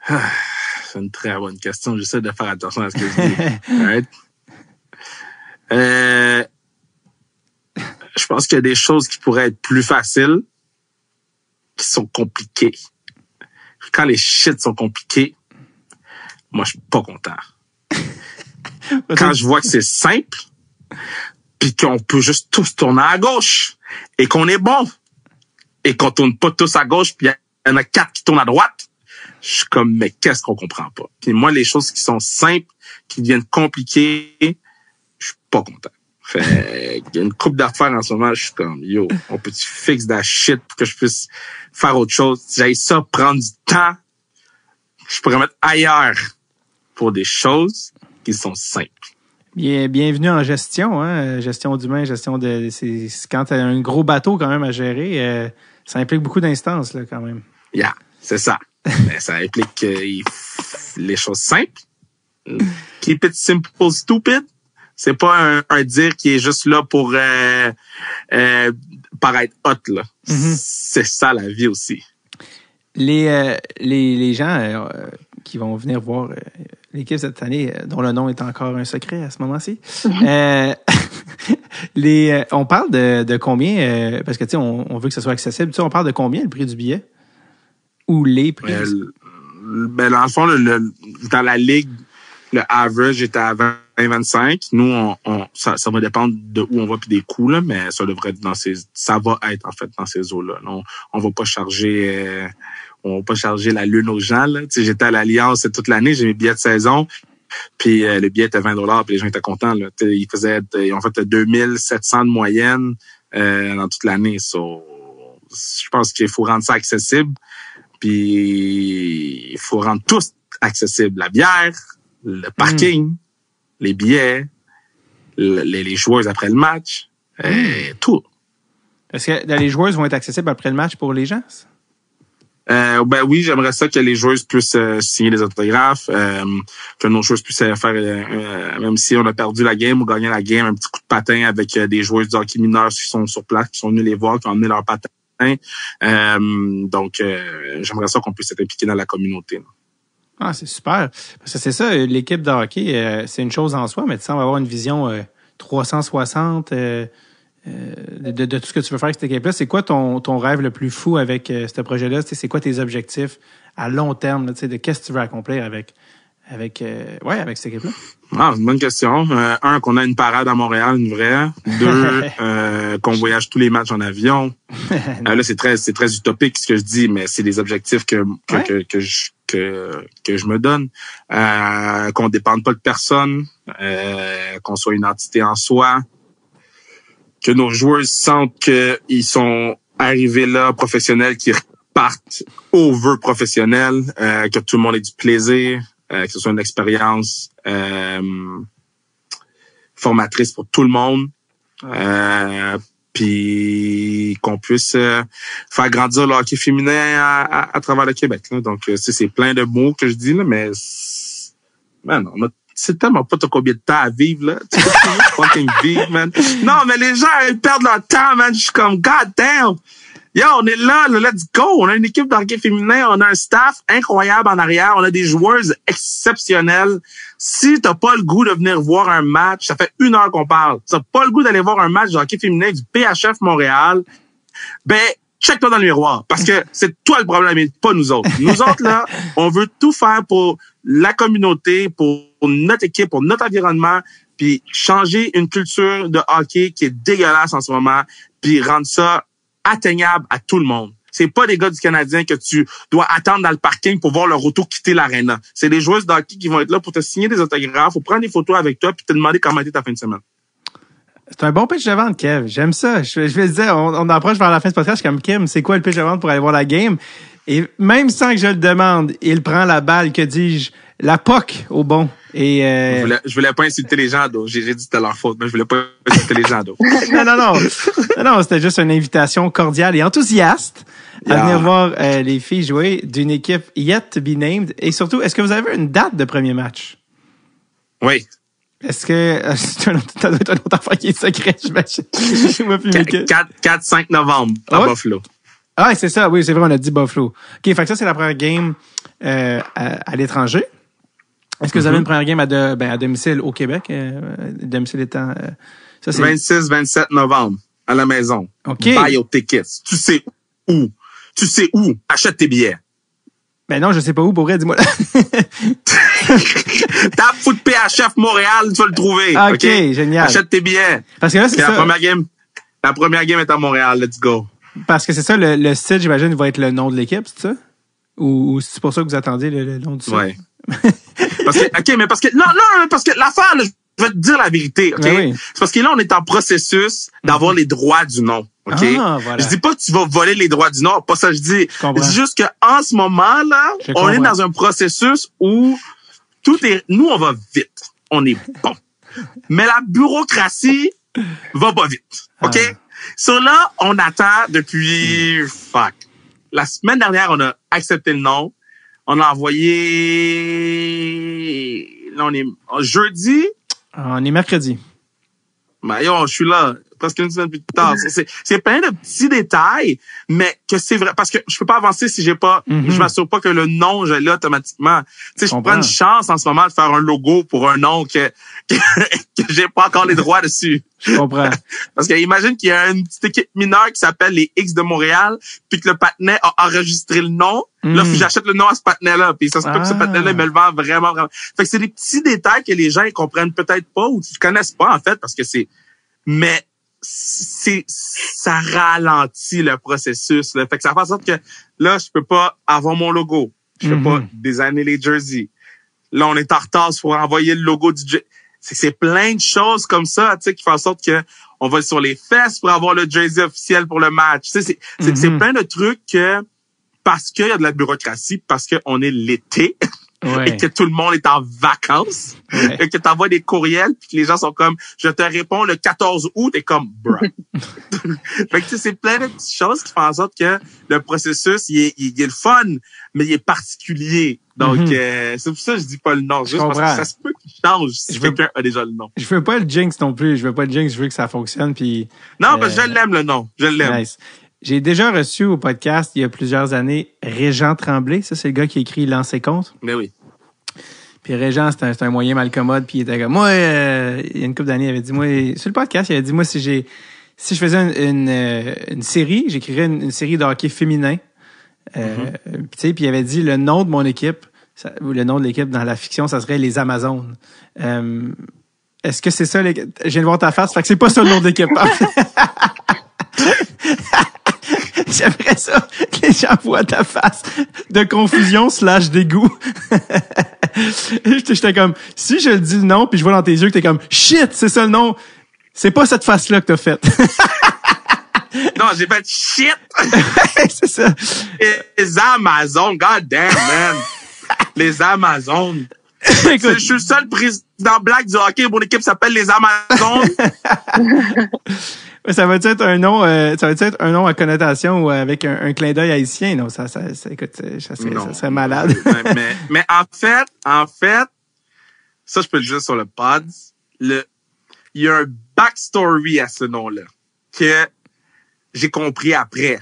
C'est une très bonne question. J'essaie de faire attention à ce que je dis. Right? Je pense qu'il y a des choses qui pourraient être plus faciles, qui sont compliquées. Quand les shit sont compliqués, moi, je suis pas content. Quand je vois que c'est simple, puis qu'on peut juste tous tourner à gauche, et qu'on est bon, et qu'on tourne pas tous à gauche, puis il y en a 4 qui tournent à droite, je suis comme, mais qu'est-ce qu'on comprend pas? Puis moi, les choses qui sont simples, qui deviennent compliquées, je suis pas content. Fait, il y a une couple d'affaires en ce moment, je suis comme, yo, on peut-tu fixer de la shit pour que je puisse faire autre chose? Si j'aille ça, prendre du temps, je pourrais mettre ailleurs pour des choses qui sont simples. Bienvenue en gestion, hein? Gestion d'humain, gestion de... C'est quand t'as un gros bateau quand même à gérer, ça implique beaucoup d'instances, là, quand même. Yeah, c'est ça. Mais ça implique les choses simples. Keep it simple, stupid. C'est pas un dire qui est juste là pour paraître hot, là. Mm-hmm. C'est ça la vie aussi. Les gens qui vont venir voir l'équipe cette année, dont le nom est encore un secret à ce moment-ci. On parle de combien, parce que tu sais, on veut que ce soit accessible. Tu sais, on parle de combien le prix du billet? Ou les prix? Ben, dans le fond, dans la ligue, le average est à 20-25. Nous, ça va dépendre de où on va puis des coûts, là, mais ça devrait être ça va être, en fait, dans ces eaux-là. On va pas charger, la lune aux gens, là. Tu sais, j'étais à l'Alliance toute l'année, j'ai mes billets de saison. Puis le billet était $20, puis les gens étaient contents, là. Ils ont fait 2700 de moyenne, dans toute l'année. So, je pense qu'il faut rendre ça accessible. Puis il faut rendre tout accessible. La bière, le parking, les billets, les joueurs après le match, tout. Est-ce que les joueuses vont être accessibles après le match pour les gens? Ben oui, j'aimerais ça que les joueuses puissent signer des autographes, que nos joueuses puissent faire, même si on a perdu la game ou gagné la game, un petit coup de patin avec des joueuses de hockey mineurs qui sont sur place, qui sont venus les voir, qui ont amené leur patin. Donc, j'aimerais ça qu'on puisse être impliqué dans la communauté. Là. Ah, c'est super. Parce que c'est ça, l'équipe de hockey, c'est une chose en soi, mais tu sembles avoir une vision 360 de tout ce que tu veux faire avec cette équipe-là. C'est quoi ton rêve le plus fou avec ce projet-là? C'est quoi tes objectifs à long terme? Là, de qu'est-ce que tu veux accomplir avec cette équipe-là? Ah, c'est une bonne question. Un, qu'on a une parade à Montréal, une vraie. Deux, qu'on voyage tous les matchs en avion. Là, c'est très utopique ce que je dis, mais c'est des objectifs que je me donne. Qu'on dépende pas de personne, qu'on soit une entité en soi, que nos joueurs sentent qu'ils sont arrivés là professionnels, qu'ils repartent over professionnel, que tout le monde ait du plaisir. Que ce soit une expérience formatrice pour tout le monde. Puis qu'on puisse faire grandir le hockey féminin à travers le Québec. Là. Donc, c'est plein de mots que je dis, là, mais man, c'est tellement pas t'as combien de temps à vivre, là. Tu peux fucking vivre, man. Non, mais les gens, ils perdent leur temps, man. Je suis comme, god damn! Yo, on est là, let's go! On a une équipe de hockey féminin, on a un staff incroyable en arrière, on a des joueuses exceptionnelles. Si t'as pas le goût de venir voir un match, ça fait 1 heure qu'on parle. Si t'as pas le goût d'aller voir un match de hockey féminin du PHF Montréal, ben, check-toi dans le miroir. Parce que c'est toi le problème et pas nous autres. Nous autres, là, on veut tout faire pour la communauté, pour notre équipe, pour notre environnement, puis changer une culture de hockey qui est dégueulasse en ce moment, puis rendre ça atteignable à tout le monde. C'est pas des gars du Canadien que tu dois attendre dans le parking pour voir leur auto quitter l'aréna. C'est des joueuses de hockey qui vont être là pour te signer des autographes, pour prendre des photos avec toi, puis te demander comment était ta fin de semaine. C'est un bon pitch de vente, Kev. J'aime ça. Je vais te dire, on approche vers la fin de ce podcast. Je suis comme, Kim, c'est quoi le pitch de vente pour aller voir la game? Et même sans que je le demande, il prend la balle, que dis-je, la POC au bon. Et je voulais pas insulter les gens d'eau. J'ai dit que c'était leur faute, mais je voulais pas insulter les gens d'eau. Non, c'était juste une invitation cordiale et enthousiaste à venir voir les filles jouer d'une équipe yet to be named. Et surtout, est-ce que vous avez une date de premier match? Oui. Est-ce que ça doit être un autre affaire qui est secret, j'imagine. 4-5 novembre à Buffalo. Ah, c'est ça, oui, c'est vrai, on a dit Buffalo. OK, fait que ça, c'est la première game à l'étranger. Est-ce que vous avez une première game à domicile au Québec? Domicile étant... ça, c'est 26-27 novembre, à la maison. OK. Buy your tickets. Tu sais où? Achète tes billets. Ben non, je sais pas où, pour vrai, dis-moi. Tape foot PHF Montréal, tu vas le trouver. OK, génial. Achète tes billets. Parce que là, c'est ça. La première game est à Montréal, let's go. Parce que c'est ça, le site, j'imagine, va être le nom de l'équipe, c'est ça? Ou c'est pour ça que vous attendez le nom du site? Ouais. parce que l'affaire, là, je vais te dire la vérité, OK? Oui. C'est parce que là, on est en processus d'avoir les droits du nom, OK? Ah, voilà. Je dis pas que tu vas voler les droits du nom, pas ça je dis. Je dis juste qu'en ce moment, là, on est dans un processus où nous, on va vite. On est bon. Mais la bureaucratie va pas vite, OK? So là, on attend depuis, la semaine dernière, on a accepté le nom. On a envoyé, là, on est jeudi. On est mercredi. Ben, je suis là, presque une semaine plus tard. C'est plein de petits détails, mais que c'est vrai, parce que je peux pas avancer si j'ai pas, je m'assure pas que le nom, je l'ai automatiquement. Tu sais, je prends une chance en ce moment de faire un logo pour un nom que j'ai pas encore les droits dessus. Je comprends. Parce que imagine qu'il y a une petite équipe mineure qui s'appelle les X de Montréal, puis que le patinet a enregistré le nom. Là, j'achète le nom à ce patinet-là, puis ça se peut que ce patinet-là me le vend vraiment, vraiment. Fait que c'est des petits détails que les gens ils comprennent peut-être pas ou ils connaissent pas, en fait, parce que mais ça ralentit le processus, là. Fait que ça fait en sorte que là, je peux pas avoir mon logo. Je peux pas designer les jerseys. Là, on est en retard pour envoyer le logo du jersey. C'est plein de choses comme ça, tu sais, qui font en sorte que on va sur les fesses pour avoir le jersey officiel pour le match. Tu sais, c'est plein de trucs que, parce qu'il y a de la bureaucratie, parce qu'on est l'été, et que tout le monde est en vacances, et que t'envoies des courriels, puis que les gens sont comme, je te réponds le 14 août, et comme, bruh. Fait que tu sais, c'est plein de petites choses qui font en sorte que le processus, il est le fun, mais il est particulier. Donc, c'est pour ça que je dis pas le nom. Juste parce que ça se peut qu'il change si quelqu'un a déjà le nom. Je veux pas le jinx non plus. Je veux que ça fonctionne. Puis non, mais je l'aime le nom. Je l'aime. Nice. J'ai déjà reçu au podcast, il y a plusieurs années, Régent Tremblay. Ça, c'est le gars qui écrit Lancer contre. Mais oui. Puis Régent, c'est un moyen malcommode. Puis il était comme, moi, il y a une couple d'années, il avait dit, moi, sur le podcast, il avait dit, moi, si je faisais une série, j'écrirais une série de hockey féminin. Tu sais, puis il avait dit le nom de mon équipe, ou le nom de l'équipe dans la fiction, ça serait les Amazones. Est-ce que c'est ça? Je viens de voir ta face, fait que c'est pas ça le nom de l'équipe. J'aimerais ça que les gens voient ta face de confusion / dégoût. J'étais comme, si je le dis le nom, puis je vois dans tes yeux que t'es comme, shit, c'est ça le nom. C'est pas cette face-là que t'as faite. Non, j'ai fait shit. C'est ça. Les Amazones, god damn, man. Les Amazones. Je suis le seul président black du hockey. Mon équipe s'appelle les Amazones. Ça va être un nom, un nom à connotation ou avec un clin d'œil haïtien? Non, écoute, ça serait malade. mais en fait, ça, je peux le dire sur le pod. Il y a un backstory à ce nom-là que j'ai compris après.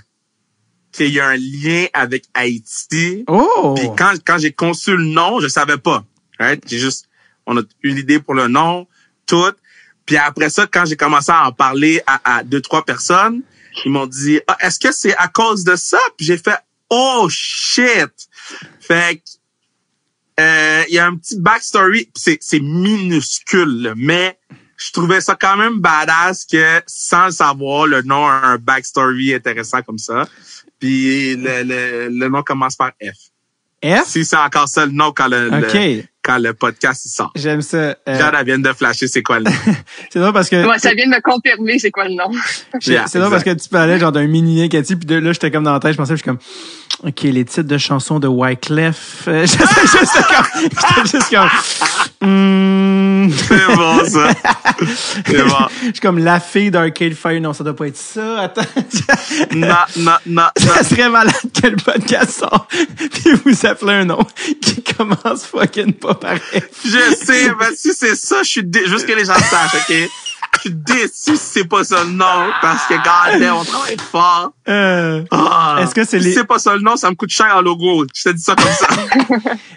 Qu'il y a un lien avec Haïti. Oh! Puis quand j'ai conçu le nom, je savais pas. Right? On a eu l'idée pour le nom, tout. Puis après ça, quand j'ai commencé à en parler à 2-3 personnes, ils m'ont dit, est-ce que c'est à cause de ça? Puis j'ai fait, oh shit! Fait que, il y a un petit backstory. C'est minuscule, là, mais je trouvais ça quand même badass que, sans le savoir, le nom a un backstory intéressant comme ça. Puis le nom commence par F. F? Si c'est encore ça le nom quand le podcast il sort. J'aime ça. Jade, elle vient de flasher c'est quoi le nom. C'est drôle parce que... Ouais, ça vient de me confirmer c'est quoi le nom. C'est drôle parce que tu parlais genre d'un mini Cathy, puis là, j'étais comme dans la tête, je pensais, je suis comme, OK, les titres de chansons de Wyclef. J'étais juste comme... C'est bon, ça. C'est bon. Je suis comme la fille d'Arcade Fire. Non, ça doit pas être ça. Attends. Non. Ça serait malade que le podcast sort puis vous appelez un nom qui commence fucking pas pareil. Je sais, mais si c'est ça, je suis juste que les gens sachent, OK? Je suis déçu si c'est pas ça le nom, parce que, regardez, on travaille fort. Est-ce que c'est si c'est pas ça le nom, ça me coûte cher en logo. Je te dis ça comme ça.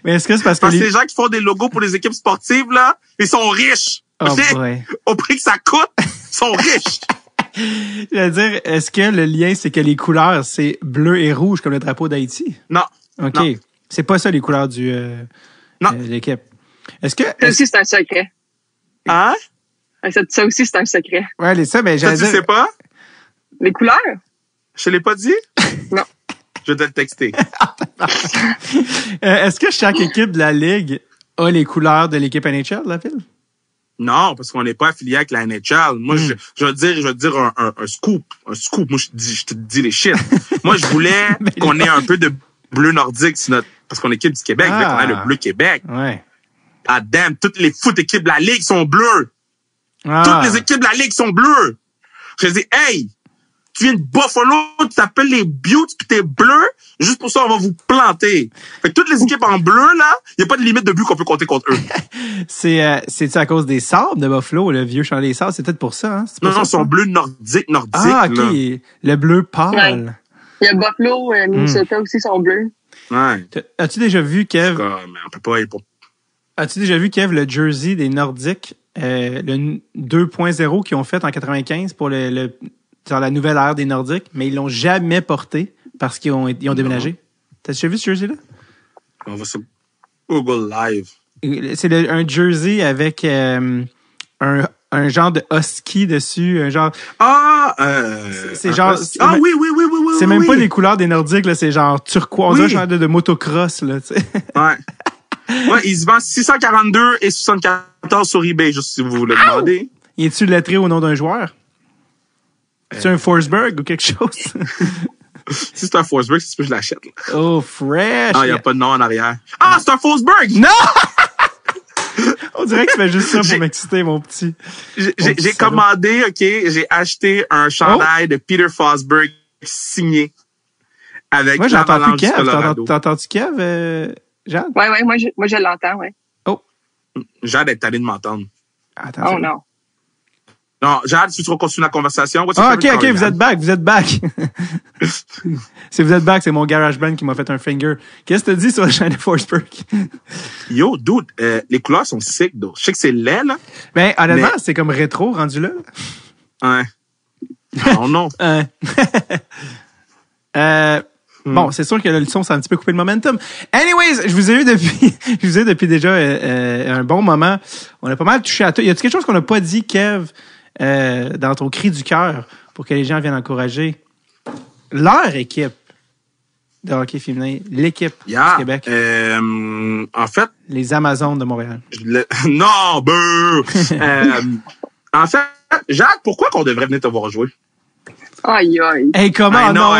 Mais est-ce que c'est parce que les gens qui font des logos pour les équipes sportives, là, ils sont riches. Oh okay? boy. Au prix que ça coûte, ils sont riches. Je veux dire, est-ce que le lien, c'est que les couleurs, c'est bleu et rouge comme le drapeau d'Haïti? Non. OK. Non. C'est pas ça les couleurs du l'équipe. Est-ce que... Ça aussi, c'est un secret. Hein? Ça aussi, c'est un secret. Ouais, ça, mais j'allais Ça, tu dire... sais pas? Les couleurs? Je te l'ai pas dit? Non. Je vais te le texter. Est-ce que chaque équipe de la Ligue a les couleurs de l'équipe NHL, la ville? Non, parce qu'on n'est pas affilié avec la NHL. Moi, je veux dire un scoop. Un scoop. Moi, je te dis les shit. Moi, je voulais qu'on ait un peu de bleu nordique parce qu'on est équipe du Québec. Je voulais qu'on ait le bleu Québec. Ouais. Ah, damn, toutes les foot équipes de la Ligue sont bleues. Ah. Toutes les équipes de la Ligue sont bleues. Je dis, hey, tu viens de Buffalo, tu t'appelles les Buttes pis t'es bleu, juste pour ça, on va vous planter. Fait que toutes les équipes en bleu, là, y a pas de limite de but qu'on peut compter contre eux. C'est-tu à cause des sables de Buffalo, le vieux champ des sables? C'est peut-être pour ça, hein? Non, ils sont bleus nordiques. Ah, OK. Là. Le bleu pâle. Ouais. Il y a Buffalo, Minnesota aussi sont bleus. Ouais. As-tu déjà vu, Kev? Mais on peut pas aller pour... As-tu déjà vu, Kev, le jersey des Nordiques, le 2.0 qu'ils ont fait en 95 pour genre la nouvelle ère des Nordiques, mais ils l'ont jamais porté parce qu'ils ont déménagé? T'as déjà vu ce jersey-là? On va sur Google Live. C'est un jersey avec un genre de husky dessus, un genre... c'est genre... Ah oui. C'est même pas les couleurs des Nordiques, là, c'est genre turquoise, on dirait genre de motocross, là, tu sais. Ouais. Ouais, il se vend 642 et 74 sur eBay, juste si vous le demandez. Y est-tu lettré au nom d'un joueur? C'est un Forsberg ou quelque chose? Si c'est un Forsberg, c'est ce que je l'achète. Oh, fresh! Ah, il n'y a pas de nom en arrière. Ah, c'est un Forsberg! Non! On dirait que tu fais juste ça pour m'exciter, mon petit. J'ai commandé, OK, j'ai acheté un chandail de Peter Forsberg signé avec moi, j'entends plus Kev. Colorado. T'entends-tu Kev, Jade? Ouais, moi je l'entends, ouais. Oh. Jade est allée de m'entendre. Attends. Oh non. Non, Jade, si tu veux continuer la conversation. Ah, OK, vous êtes back. Si vous êtes back, c'est mon GarageBand qui m'a fait un finger. Qu'est-ce que tu dis sur le champ de Forsberg? Yo, dude, les couleurs sont sick, though. Je sais que c'est laid, là. Ben, honnêtement, c'est comme rétro rendu là. Ouais. Oh non. Bon, c'est sûr que le son, ça a un petit peu coupé le momentum. Anyways, je vous ai eu depuis déjà un bon moment. On a pas mal touché à tout. Y a-t-il quelque chose qu'on n'a pas dit, Kev, dans ton cri du cœur, pour que les gens viennent encourager leur équipe de hockey féminin, l'équipe du Québec? En fait... Les Amazones de Montréal. Non, en fait, Jacques, pourquoi qu'on devrait venir te voir jouer? Aïe. Hey, comment? Non,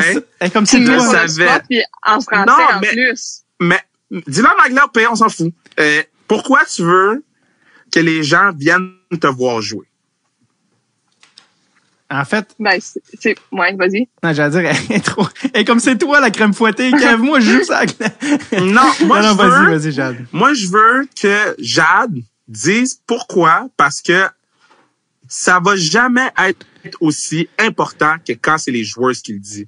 comme tu si le savais. Puis en français, en plus. Mais dis-le en anglais, on s'en fout. Pourquoi tu veux que les gens viennent te voir jouer? En fait, Ben, ouais, vas-y. non, j'allais dire, elle est trop. Et comme c'est toi, la crème fouettée, Kev, moi, je joue ça. Non, moi, non, je vas-y, Jade. Moi, je veux que Jade dise pourquoi, parce que ça va jamais être aussi important que quand c'est les joueurs qui le disent.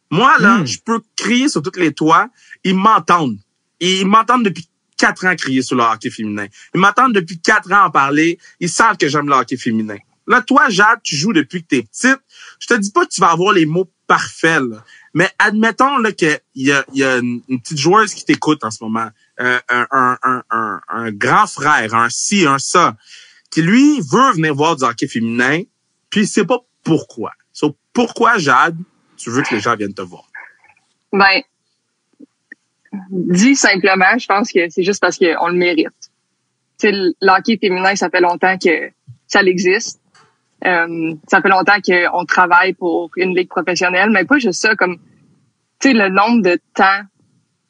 Moi, là, je peux crier sur tous les toits, ils m'entendent. Et ils m'entendent depuis 4 ans crier sur le hockey féminin. Ils m'entendent depuis 4 ans en parler. Ils savent que j'aime le hockey féminin. Là, toi, Jade, tu joues depuis que t'es petite. Je te dis pas que tu vas avoir les mots parfaits, là. Mais admettons là qu'il y a une petite joueuse qui t'écoute en ce moment, un grand frère, un ci, un ça, qui lui veut venir voir du hockey féminin, puis il sait pas pourquoi. So, pourquoi, Jade, tu veux que les gens viennent te voir? Ben, dit simplement, je pense que c'est juste parce qu'on le mérite. Tu sais, le hockey féminin, ça fait longtemps que ça existe. Ça fait longtemps qu'on travaille pour une ligue professionnelle, mais pas juste ça, comme, tu sais, le nombre de temps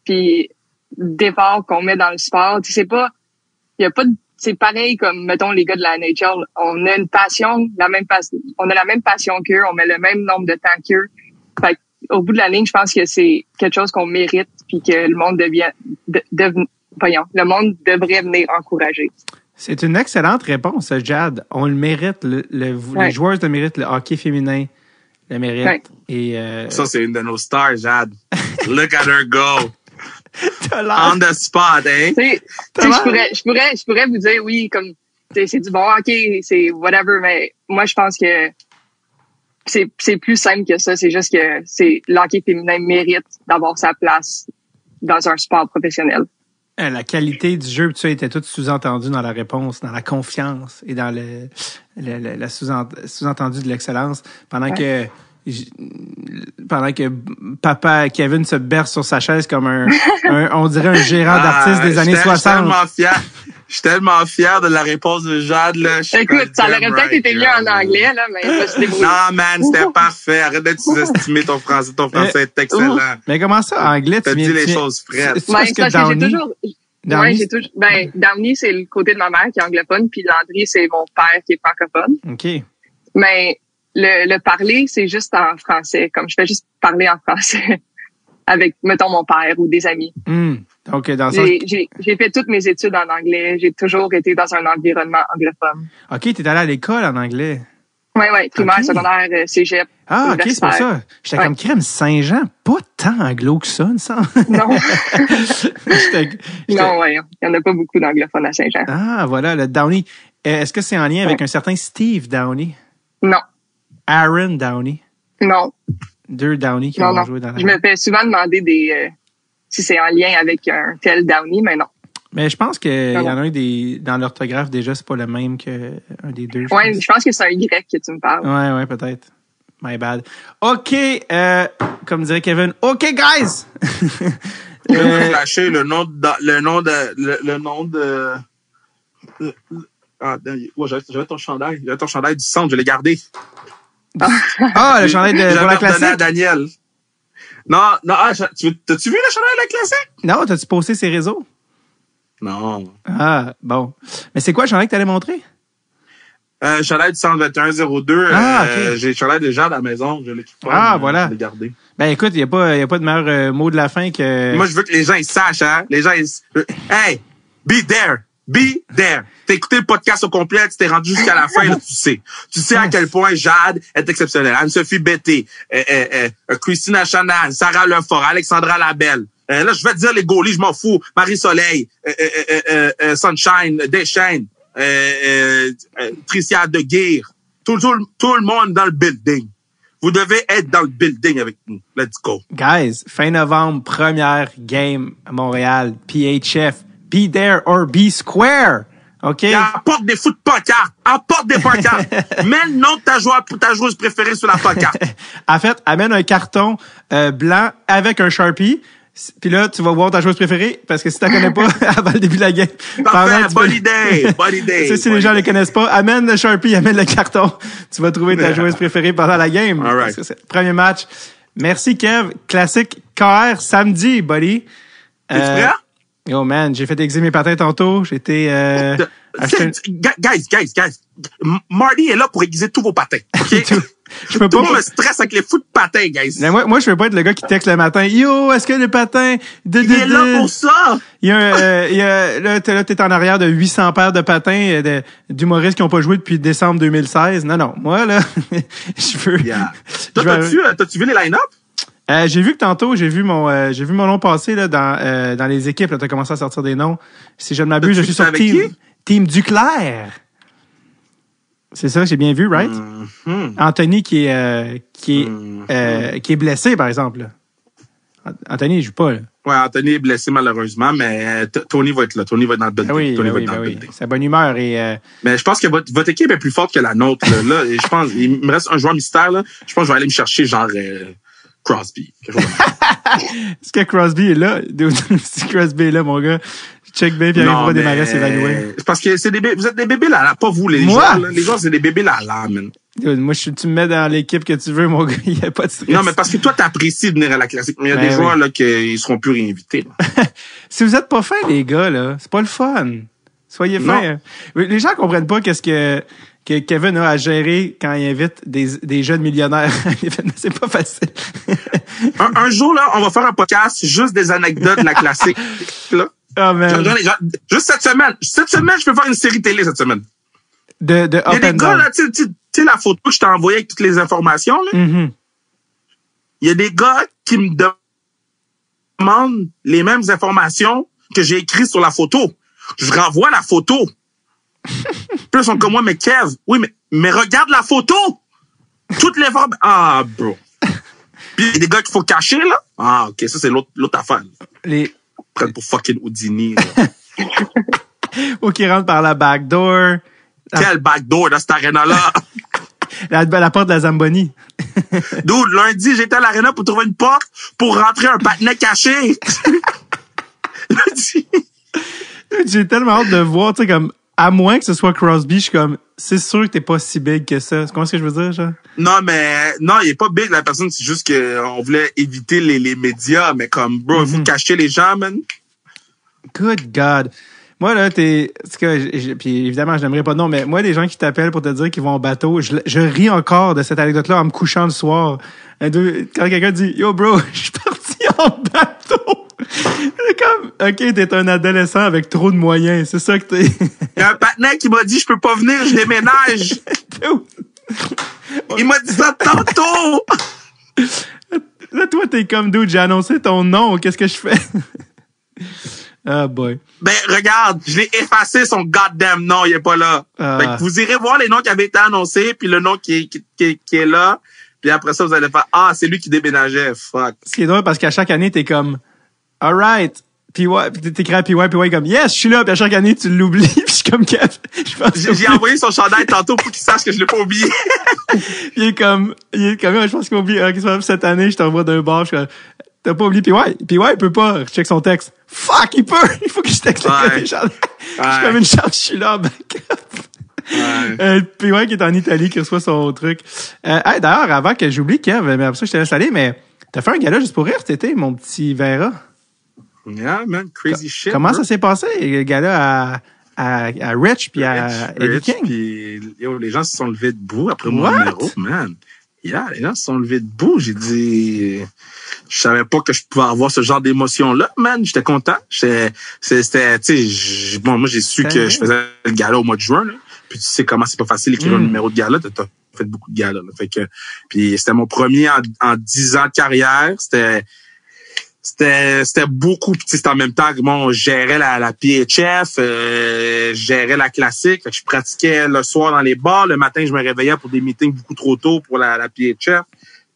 puis d'efforts qu'on met dans le sport, tu sais, c'est pareil comme, mettons, les gars de la NHL, on a une passion, on a la même passion qu'eux, on met le même nombre de temps qu'eux. Fait au bout de la ligne, je pense que c'est quelque chose qu'on mérite puis que le monde le monde devrait venir encourager. C'est une excellente réponse, Jade. On le mérite. Les joueurs le méritent. Le hockey féminin le mérite. Ouais. Et, Ça, c'est une de nos stars, Jade. Look at her go. T'as l'air. On the spot, hein? Je pourrais vous dire, oui, comme, c'est du bon hockey, c'est whatever, mais moi, je pense que c'est plus simple que ça. C'est juste que le hockey féminin mérite d'avoir sa place dans un sport professionnel. La qualité du jeu, tout ça était tout sous-entendu dans la réponse, dans la confiance et dans le sous-entendu de l'excellence. Pendant que papa Kevin se berce sur sa chaise comme on dirait un gérant d'artiste des années 60. Je suis tellement fier de la réponse de Jade, là. Écoute, ça aurait peut-être été mieux en anglais, là, mais je me suis débrouillée. Non, man, c'était parfait. Arrête d'être sous-estimé ton français. Ton français est excellent. Mais comment ça, en anglais, tu dis les choses fraîches. C'est parce que Downey, c'est le côté de ma mère qui est anglophone, puis Landry, c'est mon père qui est francophone. OK. Mais le parler, c'est juste en français. Comme je fais juste parler en français avec, mettons, mon père ou des amis. Donc, dans ça... J'ai fait toutes mes études en anglais. J'ai toujours été dans un environnement anglophone. OK, t'es allé à l'école en anglais. Oui, primaire, okay. Secondaire, cégep. Ah, OK, c'est pour ça. J'étais comme crème Saint-Jean, pas tant anglo que ça, il me semble. Non. Non, il y en a pas beaucoup d'anglophones à Saint-Jean. Ah, voilà, le Downey. Est-ce que c'est en lien avec un certain Steve Downey? Non. Aaron Downey? Non. 2 Downey qui ont joué dans la... Je me fais souvent demander si c'est en lien avec un tel Downey, mais non. Mais je pense qu'il y en a un dans l'orthographe, déjà, c'est pas le même qu'un des deux. Oui, je pense que c'est un Y que tu me parles. Ouais, peut-être. My bad. OK, comme dirait Kevin, OK, guys! Je vais lâcher le nom de... j'avais ton chandail. J'avais ton chandail du centre, je l'ai gardé. Ah, le chandail pour la classique? À Daniel. Non, t'as-tu vu le chandail de la classique? Non, t'as-tu posté ses réseaux? Non. Ah, bon. Mais c'est quoi le chandail que t'allais montrer? Chandail du 121-02. OK. J'ai le chandail déjà à la maison. Je l'ai voilà. Je l'ai gardé. Ben, écoute, il y a pas de meilleur mot de la fin que... Moi, je veux que les gens, ils sachent, hein. Les gens, hey, be there. Be there. T'as écouté le podcast au complet, tu t'es rendu jusqu'à la fin, là, tu sais. Tu sais à quel point Jade est exceptionnelle. Anne-Sophie Betté, Christina Chanan, Sarah Lefort, Alexandra Labelle. Là, je vais te dire les goalies, je m'en fous. Marie-Soleil, Sunshine, Deschênes, Tricia Deguire. Tout le monde dans le building. Vous devez être dans le building avec nous. Let's go. Guys, fin novembre, première game à Montréal, PHF. Be there or be square. OK? Apporte des fous de pancarte. Apporte des pancartes. Mets le nom de ta joueuse préférée sur la pancarte. En fait, amène un carton blanc avec un Sharpie. Puis là, tu vas voir ta joueuse préférée, parce que si tu la connais pas avant le début de la game. Parfait, bonne idée. Si les gens ne connaissent pas, amène le Sharpie, amène le carton. Tu vas trouver ta joueuse préférée pendant la game. All right. C'est le premier match. Merci, Kev. Classique KR samedi, buddy. Es-tu prêt? Yo, man, j'ai fait aiguiser mes patins tantôt. J'étais... Guys. Marty est là pour aiguiser tous vos patins. Okay? Je peux Tout pas... le monde me stresse avec les fous de patins, guys. Mais moi, je veux pas être le gars qui texte le matin. Yo, est-ce que le patin... Il est là pour ça! Là, t'es en arrière de 800 paires de patins d'humoristes qui ont pas joué depuis décembre 2016. Non, moi, là, je veux... Yeah. T'as-tu vu les line-up? J'ai vu que tantôt, j'ai vu mon nom passer là dans les équipes. Là, t'as commencé à sortir des noms. Si je ne m'abuse, je suis sur Team Duclair. C'est ça, j'ai bien vu, right? Mm-hmm. Anthony qui est blessé, par exemple. Là. Anthony, il joue pas, là. Ouais, Anthony est blessé, malheureusement, mais Tony va être là. Tony va être dans le building. Tony va être dans le building. Sa bonne humeur et... Mais je pense que votre équipe est plus forte que la nôtre, là. Et je pense, il me reste un joueur mystère, là. Je pense que je vais aller me chercher, genre, Crosby. Est-ce que Crosby est là? Si Crosby est là, mon gars, check bien, puis Pierre-Yves Desmarais s'évaluer. C'est parce que vous êtes des bébés là, pas vous, les joueurs, là. Les joueurs, c'est des bébés là, man. Moi, tu me mets dans l'équipe que tu veux, mon gars, il n'y a pas de stress. Non, mais parce que toi, t'apprécies venir à la classique, mais il y a des joueurs, là, qui seront plus réinvités, là. Si vous êtes pas fins, les gars, là, c'est pas le fun. Soyez fins. Les gens comprennent pas qu'est-ce que Kevin a à gérer quand il invite des jeunes millionnaires. C'est pas facile. un jour, là, on va faire un podcast juste des anecdotes de la classique, là. Oh, man. Juste cette semaine. Cette semaine, je peux faire une série télé cette semaine. Il y a des gars, là, tu sais, la photo que je t'ai envoyée avec toutes les informations, là. Mm-hmm. Il y a des gars qui me demandent les mêmes informations que j'ai écrites sur la photo. Je renvoie la photo. Puis ils sont comme moi, mais Kev, oui, mais regarde la photo! Toutes les formes. Ah, bro. Puis il y a des gars qu'il faut cacher, là. Ah, ok, ça, c'est l'autre affaire. Prennent pour fucking Houdini, là. Ou qui rentre par la backdoor. Quel backdoor dans cette arena-là? La porte de la Zamboni. Dude, lundi, j'étais à l'arena pour trouver une porte pour rentrer un patinet caché. Lundi. J'ai tellement hâte de voir, tu sais, comme, à moins que ce soit Crosby, je suis comme, c'est sûr que t'es pas si big que ça. C'est comment ce que je veux dire, genre? Non, il est pas big, la personne, c'est juste qu'on voulait éviter les médias, mais comme, bro, il faut cacher les gens, man. Good God. Moi, là, puis évidemment, je n'aimerais pas de nom, mais moi, les gens qui t'appellent pour te dire qu'ils vont en bateau, je ris encore de cette anecdote-là en me couchant le soir. Quand quelqu'un dit, yo, bro, je suis parti en bateau. C'est comme, ok, t'es un adolescent avec trop de moyens, c'est ça que t'es. Il y a un partenaire qui m'a dit, je peux pas venir, je déménage. Il m'a dit ça tantôt. Là, toi, t'es comme, dude, j'ai annoncé ton nom, qu'est-ce que je fais? Ah, boy. Ben, regarde, je l'ai effacé son goddamn nom, il est pas là. Fait que vous irez voir les noms qui avaient été annoncés, puis le nom qui est là, puis après ça, vous allez faire, ah, c'est lui qui déménageait, fuck. Ce qui est drôle, parce qu'à chaque année, t'es comme, alright. Puis t'écris à PY comme, yes, je suis là, puis à chaque année, tu l'oublies, puis je suis comme, j'ai envoyé son chandail tantôt pour qu'il sache que je l'ai pas oublié. il est comme, je pense qu'il m'a oublié, cette année, je t'envoie d'un bar, je suis comme, t'as pas oublié PY, il peut pas, je check son texte. Fuck, il peut! Il faut que je texte le gars des chandails. Je suis comme une chance, je suis là en backup. PY qui est en Italie, qui reçoit son truc. D'ailleurs, avant que j'oublie, Kev, mais après ça, je te laisse aller, mais t'as fait un gala juste pour rire cet été, mon petit Vera. Yeah, man, crazy shit. Comment ça s'est passé, le gala à Rich puis à Eddie King? Puis, les gens se sont levés debout après mon numéro, man. Yeah, les gens se sont levés debout. J'ai dit, je savais pas que je pouvais avoir ce genre d'émotion-là, man. J'étais content. C'était, tu sais, moi, j'ai su que je faisais le gala au mois de juin, là. Puis tu sais comment c'est pas facile d'écrire un numéro de gala. T'as fait beaucoup de galas, là. Fait que, puis c'était mon premier en 10 ans de carrière. C'était beaucoup, puis c'était en même temps que bon, je gérais la PHF, je gérais la classique, fait que je pratiquais le soir dans les bars, le matin je me réveillais pour des meetings beaucoup trop tôt pour la PHF,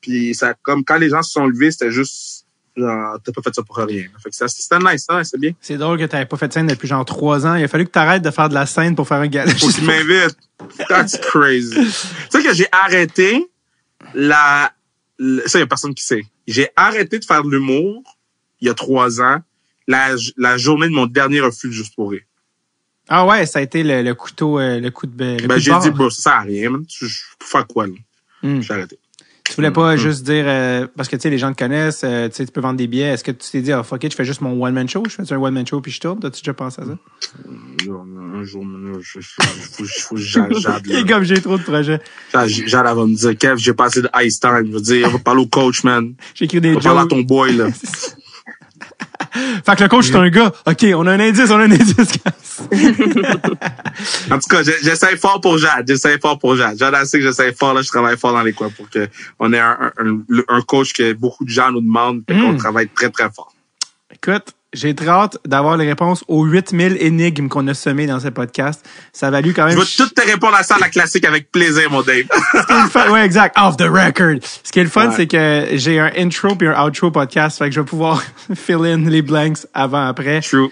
puis ça, comme quand les gens se sont levés, c'était juste genre, t'as pas fait ça pour rien. Fait que c'était nice, ça, c'est bien. C'est drôle que t'avais pas fait de scène depuis genre 3 ans. Il a fallu que t'arrêtes de faire de la scène pour faire un gala. Faut qu'ils m'invitent. That's crazy. Tu sais que j'ai arrêté ça, y a personne qui sait. J'ai arrêté de faire de l'humour il y a 3 ans, la journée de mon dernier refus Juste pour rire. Ah ouais, ça a été le couteau, le coup de j'ai dit, bro, ça sert à rien, man. Pour faire quoi, là? J'ai arrêté. Tu voulais pas juste dire, parce que tu sais, les gens te connaissent, tu sais, tu peux vendre des billets. Est-ce que tu t'es dit, fuck it, je fais juste mon one-man show? Je fais un one-man show puis je tourne? T'as-tu déjà pensé à ça? Un jour, faut que Jade. Et comme j'ai trop de projets. Jade, elle va me dire, Kev, j'ai pas assez de ice time. Je veux dire, on va parler au coach, man. J'écris des jokes. On va parler à ton boy, là. Fait que le coach, c'est un gars. OK, on a un indice, En tout cas, j'essaie fort pour Jade. Jade a sait que j'essaie fort, là. Je travaille fort dans les coins pour que on ait un coach que beaucoup de gens nous demandent et qu'on travaille très, très fort. Écoute, j'ai très hâte d'avoir les réponses aux 8000 énigmes qu'on a semées dans ce podcast. Ça a valu quand même... Je vais toutes te répondre à ça à la classique avec plaisir, mon Dave. Ouais, exact. Off the record. Ce qui est le fun, c'est que j'ai un intro puis un outro podcast. Fait que je vais pouvoir fill in les blanks avant, après. True.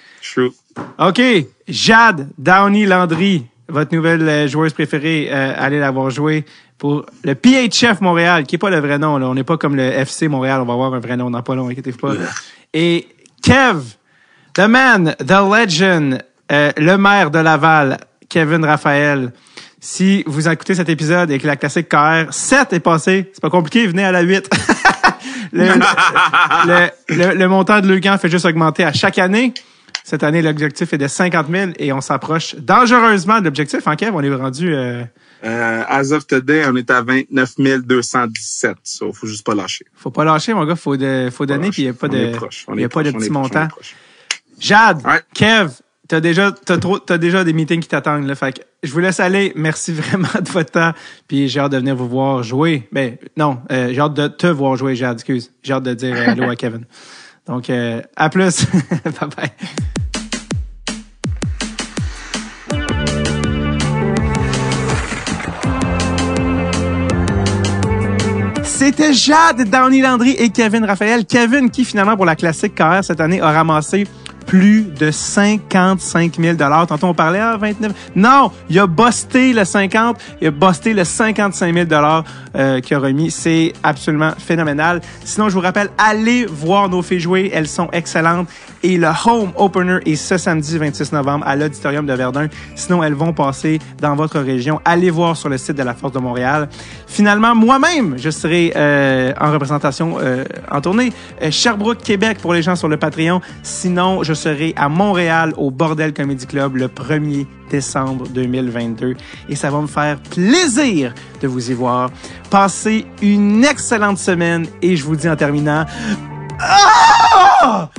OK. Jade Downey-Landry, votre nouvelle joueuse préférée, allez l'avoir joué pour le PHF Montréal, qui est pas le vrai nom, là. On n'est pas comme le FC Montréal. On va avoir un vrai nom dans pas long, inquiétez-vous pas. Et Kev, the man, the legend, le maire de Laval, Kevin Raphaël. Si vous écoutez cet épisode et que la classique KR 7 est passée, c'est pas compliqué, venez à la 8. le montant de Lucan fait juste augmenter à chaque année. Cette année, l'objectif est de 50 000 et on s'approche dangereusement de l'objectif. En Kev, on est rendu... As of today, on est à 29 217. So, faut juste pas lâcher. Faut pas lâcher, mon gars. Faut donner, puis il y a pas de petit montant. Jade, ouais. Kev, t'as déjà des meetings qui t'attendent, là. Fait que je vous laisse aller. Merci vraiment de votre temps. Puis j'ai hâte de venir vous voir jouer. Ben, non, j'ai hâte de te voir jouer, Jade, excuse. J'ai hâte de dire allô à Kevin. Donc, à plus. Bye bye. C'était Jade Downey-Landry et Kevin Raphaël. Kevin qui, finalement, pour la classique KR cette année, a ramassé plus de 55 000 $. Tantôt, on parlait à 29. Non, il a busté le 50. Il a busté le 55 000 $ qu'il a remis. C'est absolument phénoménal. Sinon, je vous rappelle, allez voir nos filles jouer. Elles sont excellentes. Et le home opener est ce samedi 26 novembre à l'Auditorium de Verdun. Sinon, elles vont passer dans votre région. Allez voir sur le site de la Force de Montréal. Finalement, moi-même, je serai en représentation en tournée. Sherbrooke, Québec pour les gens sur le Patreon. Sinon, je serai à Montréal au Bordel Comedy Club le 1er décembre 2022. Et ça va me faire plaisir de vous y voir. Passez une excellente semaine et je vous dis en terminant... Ah!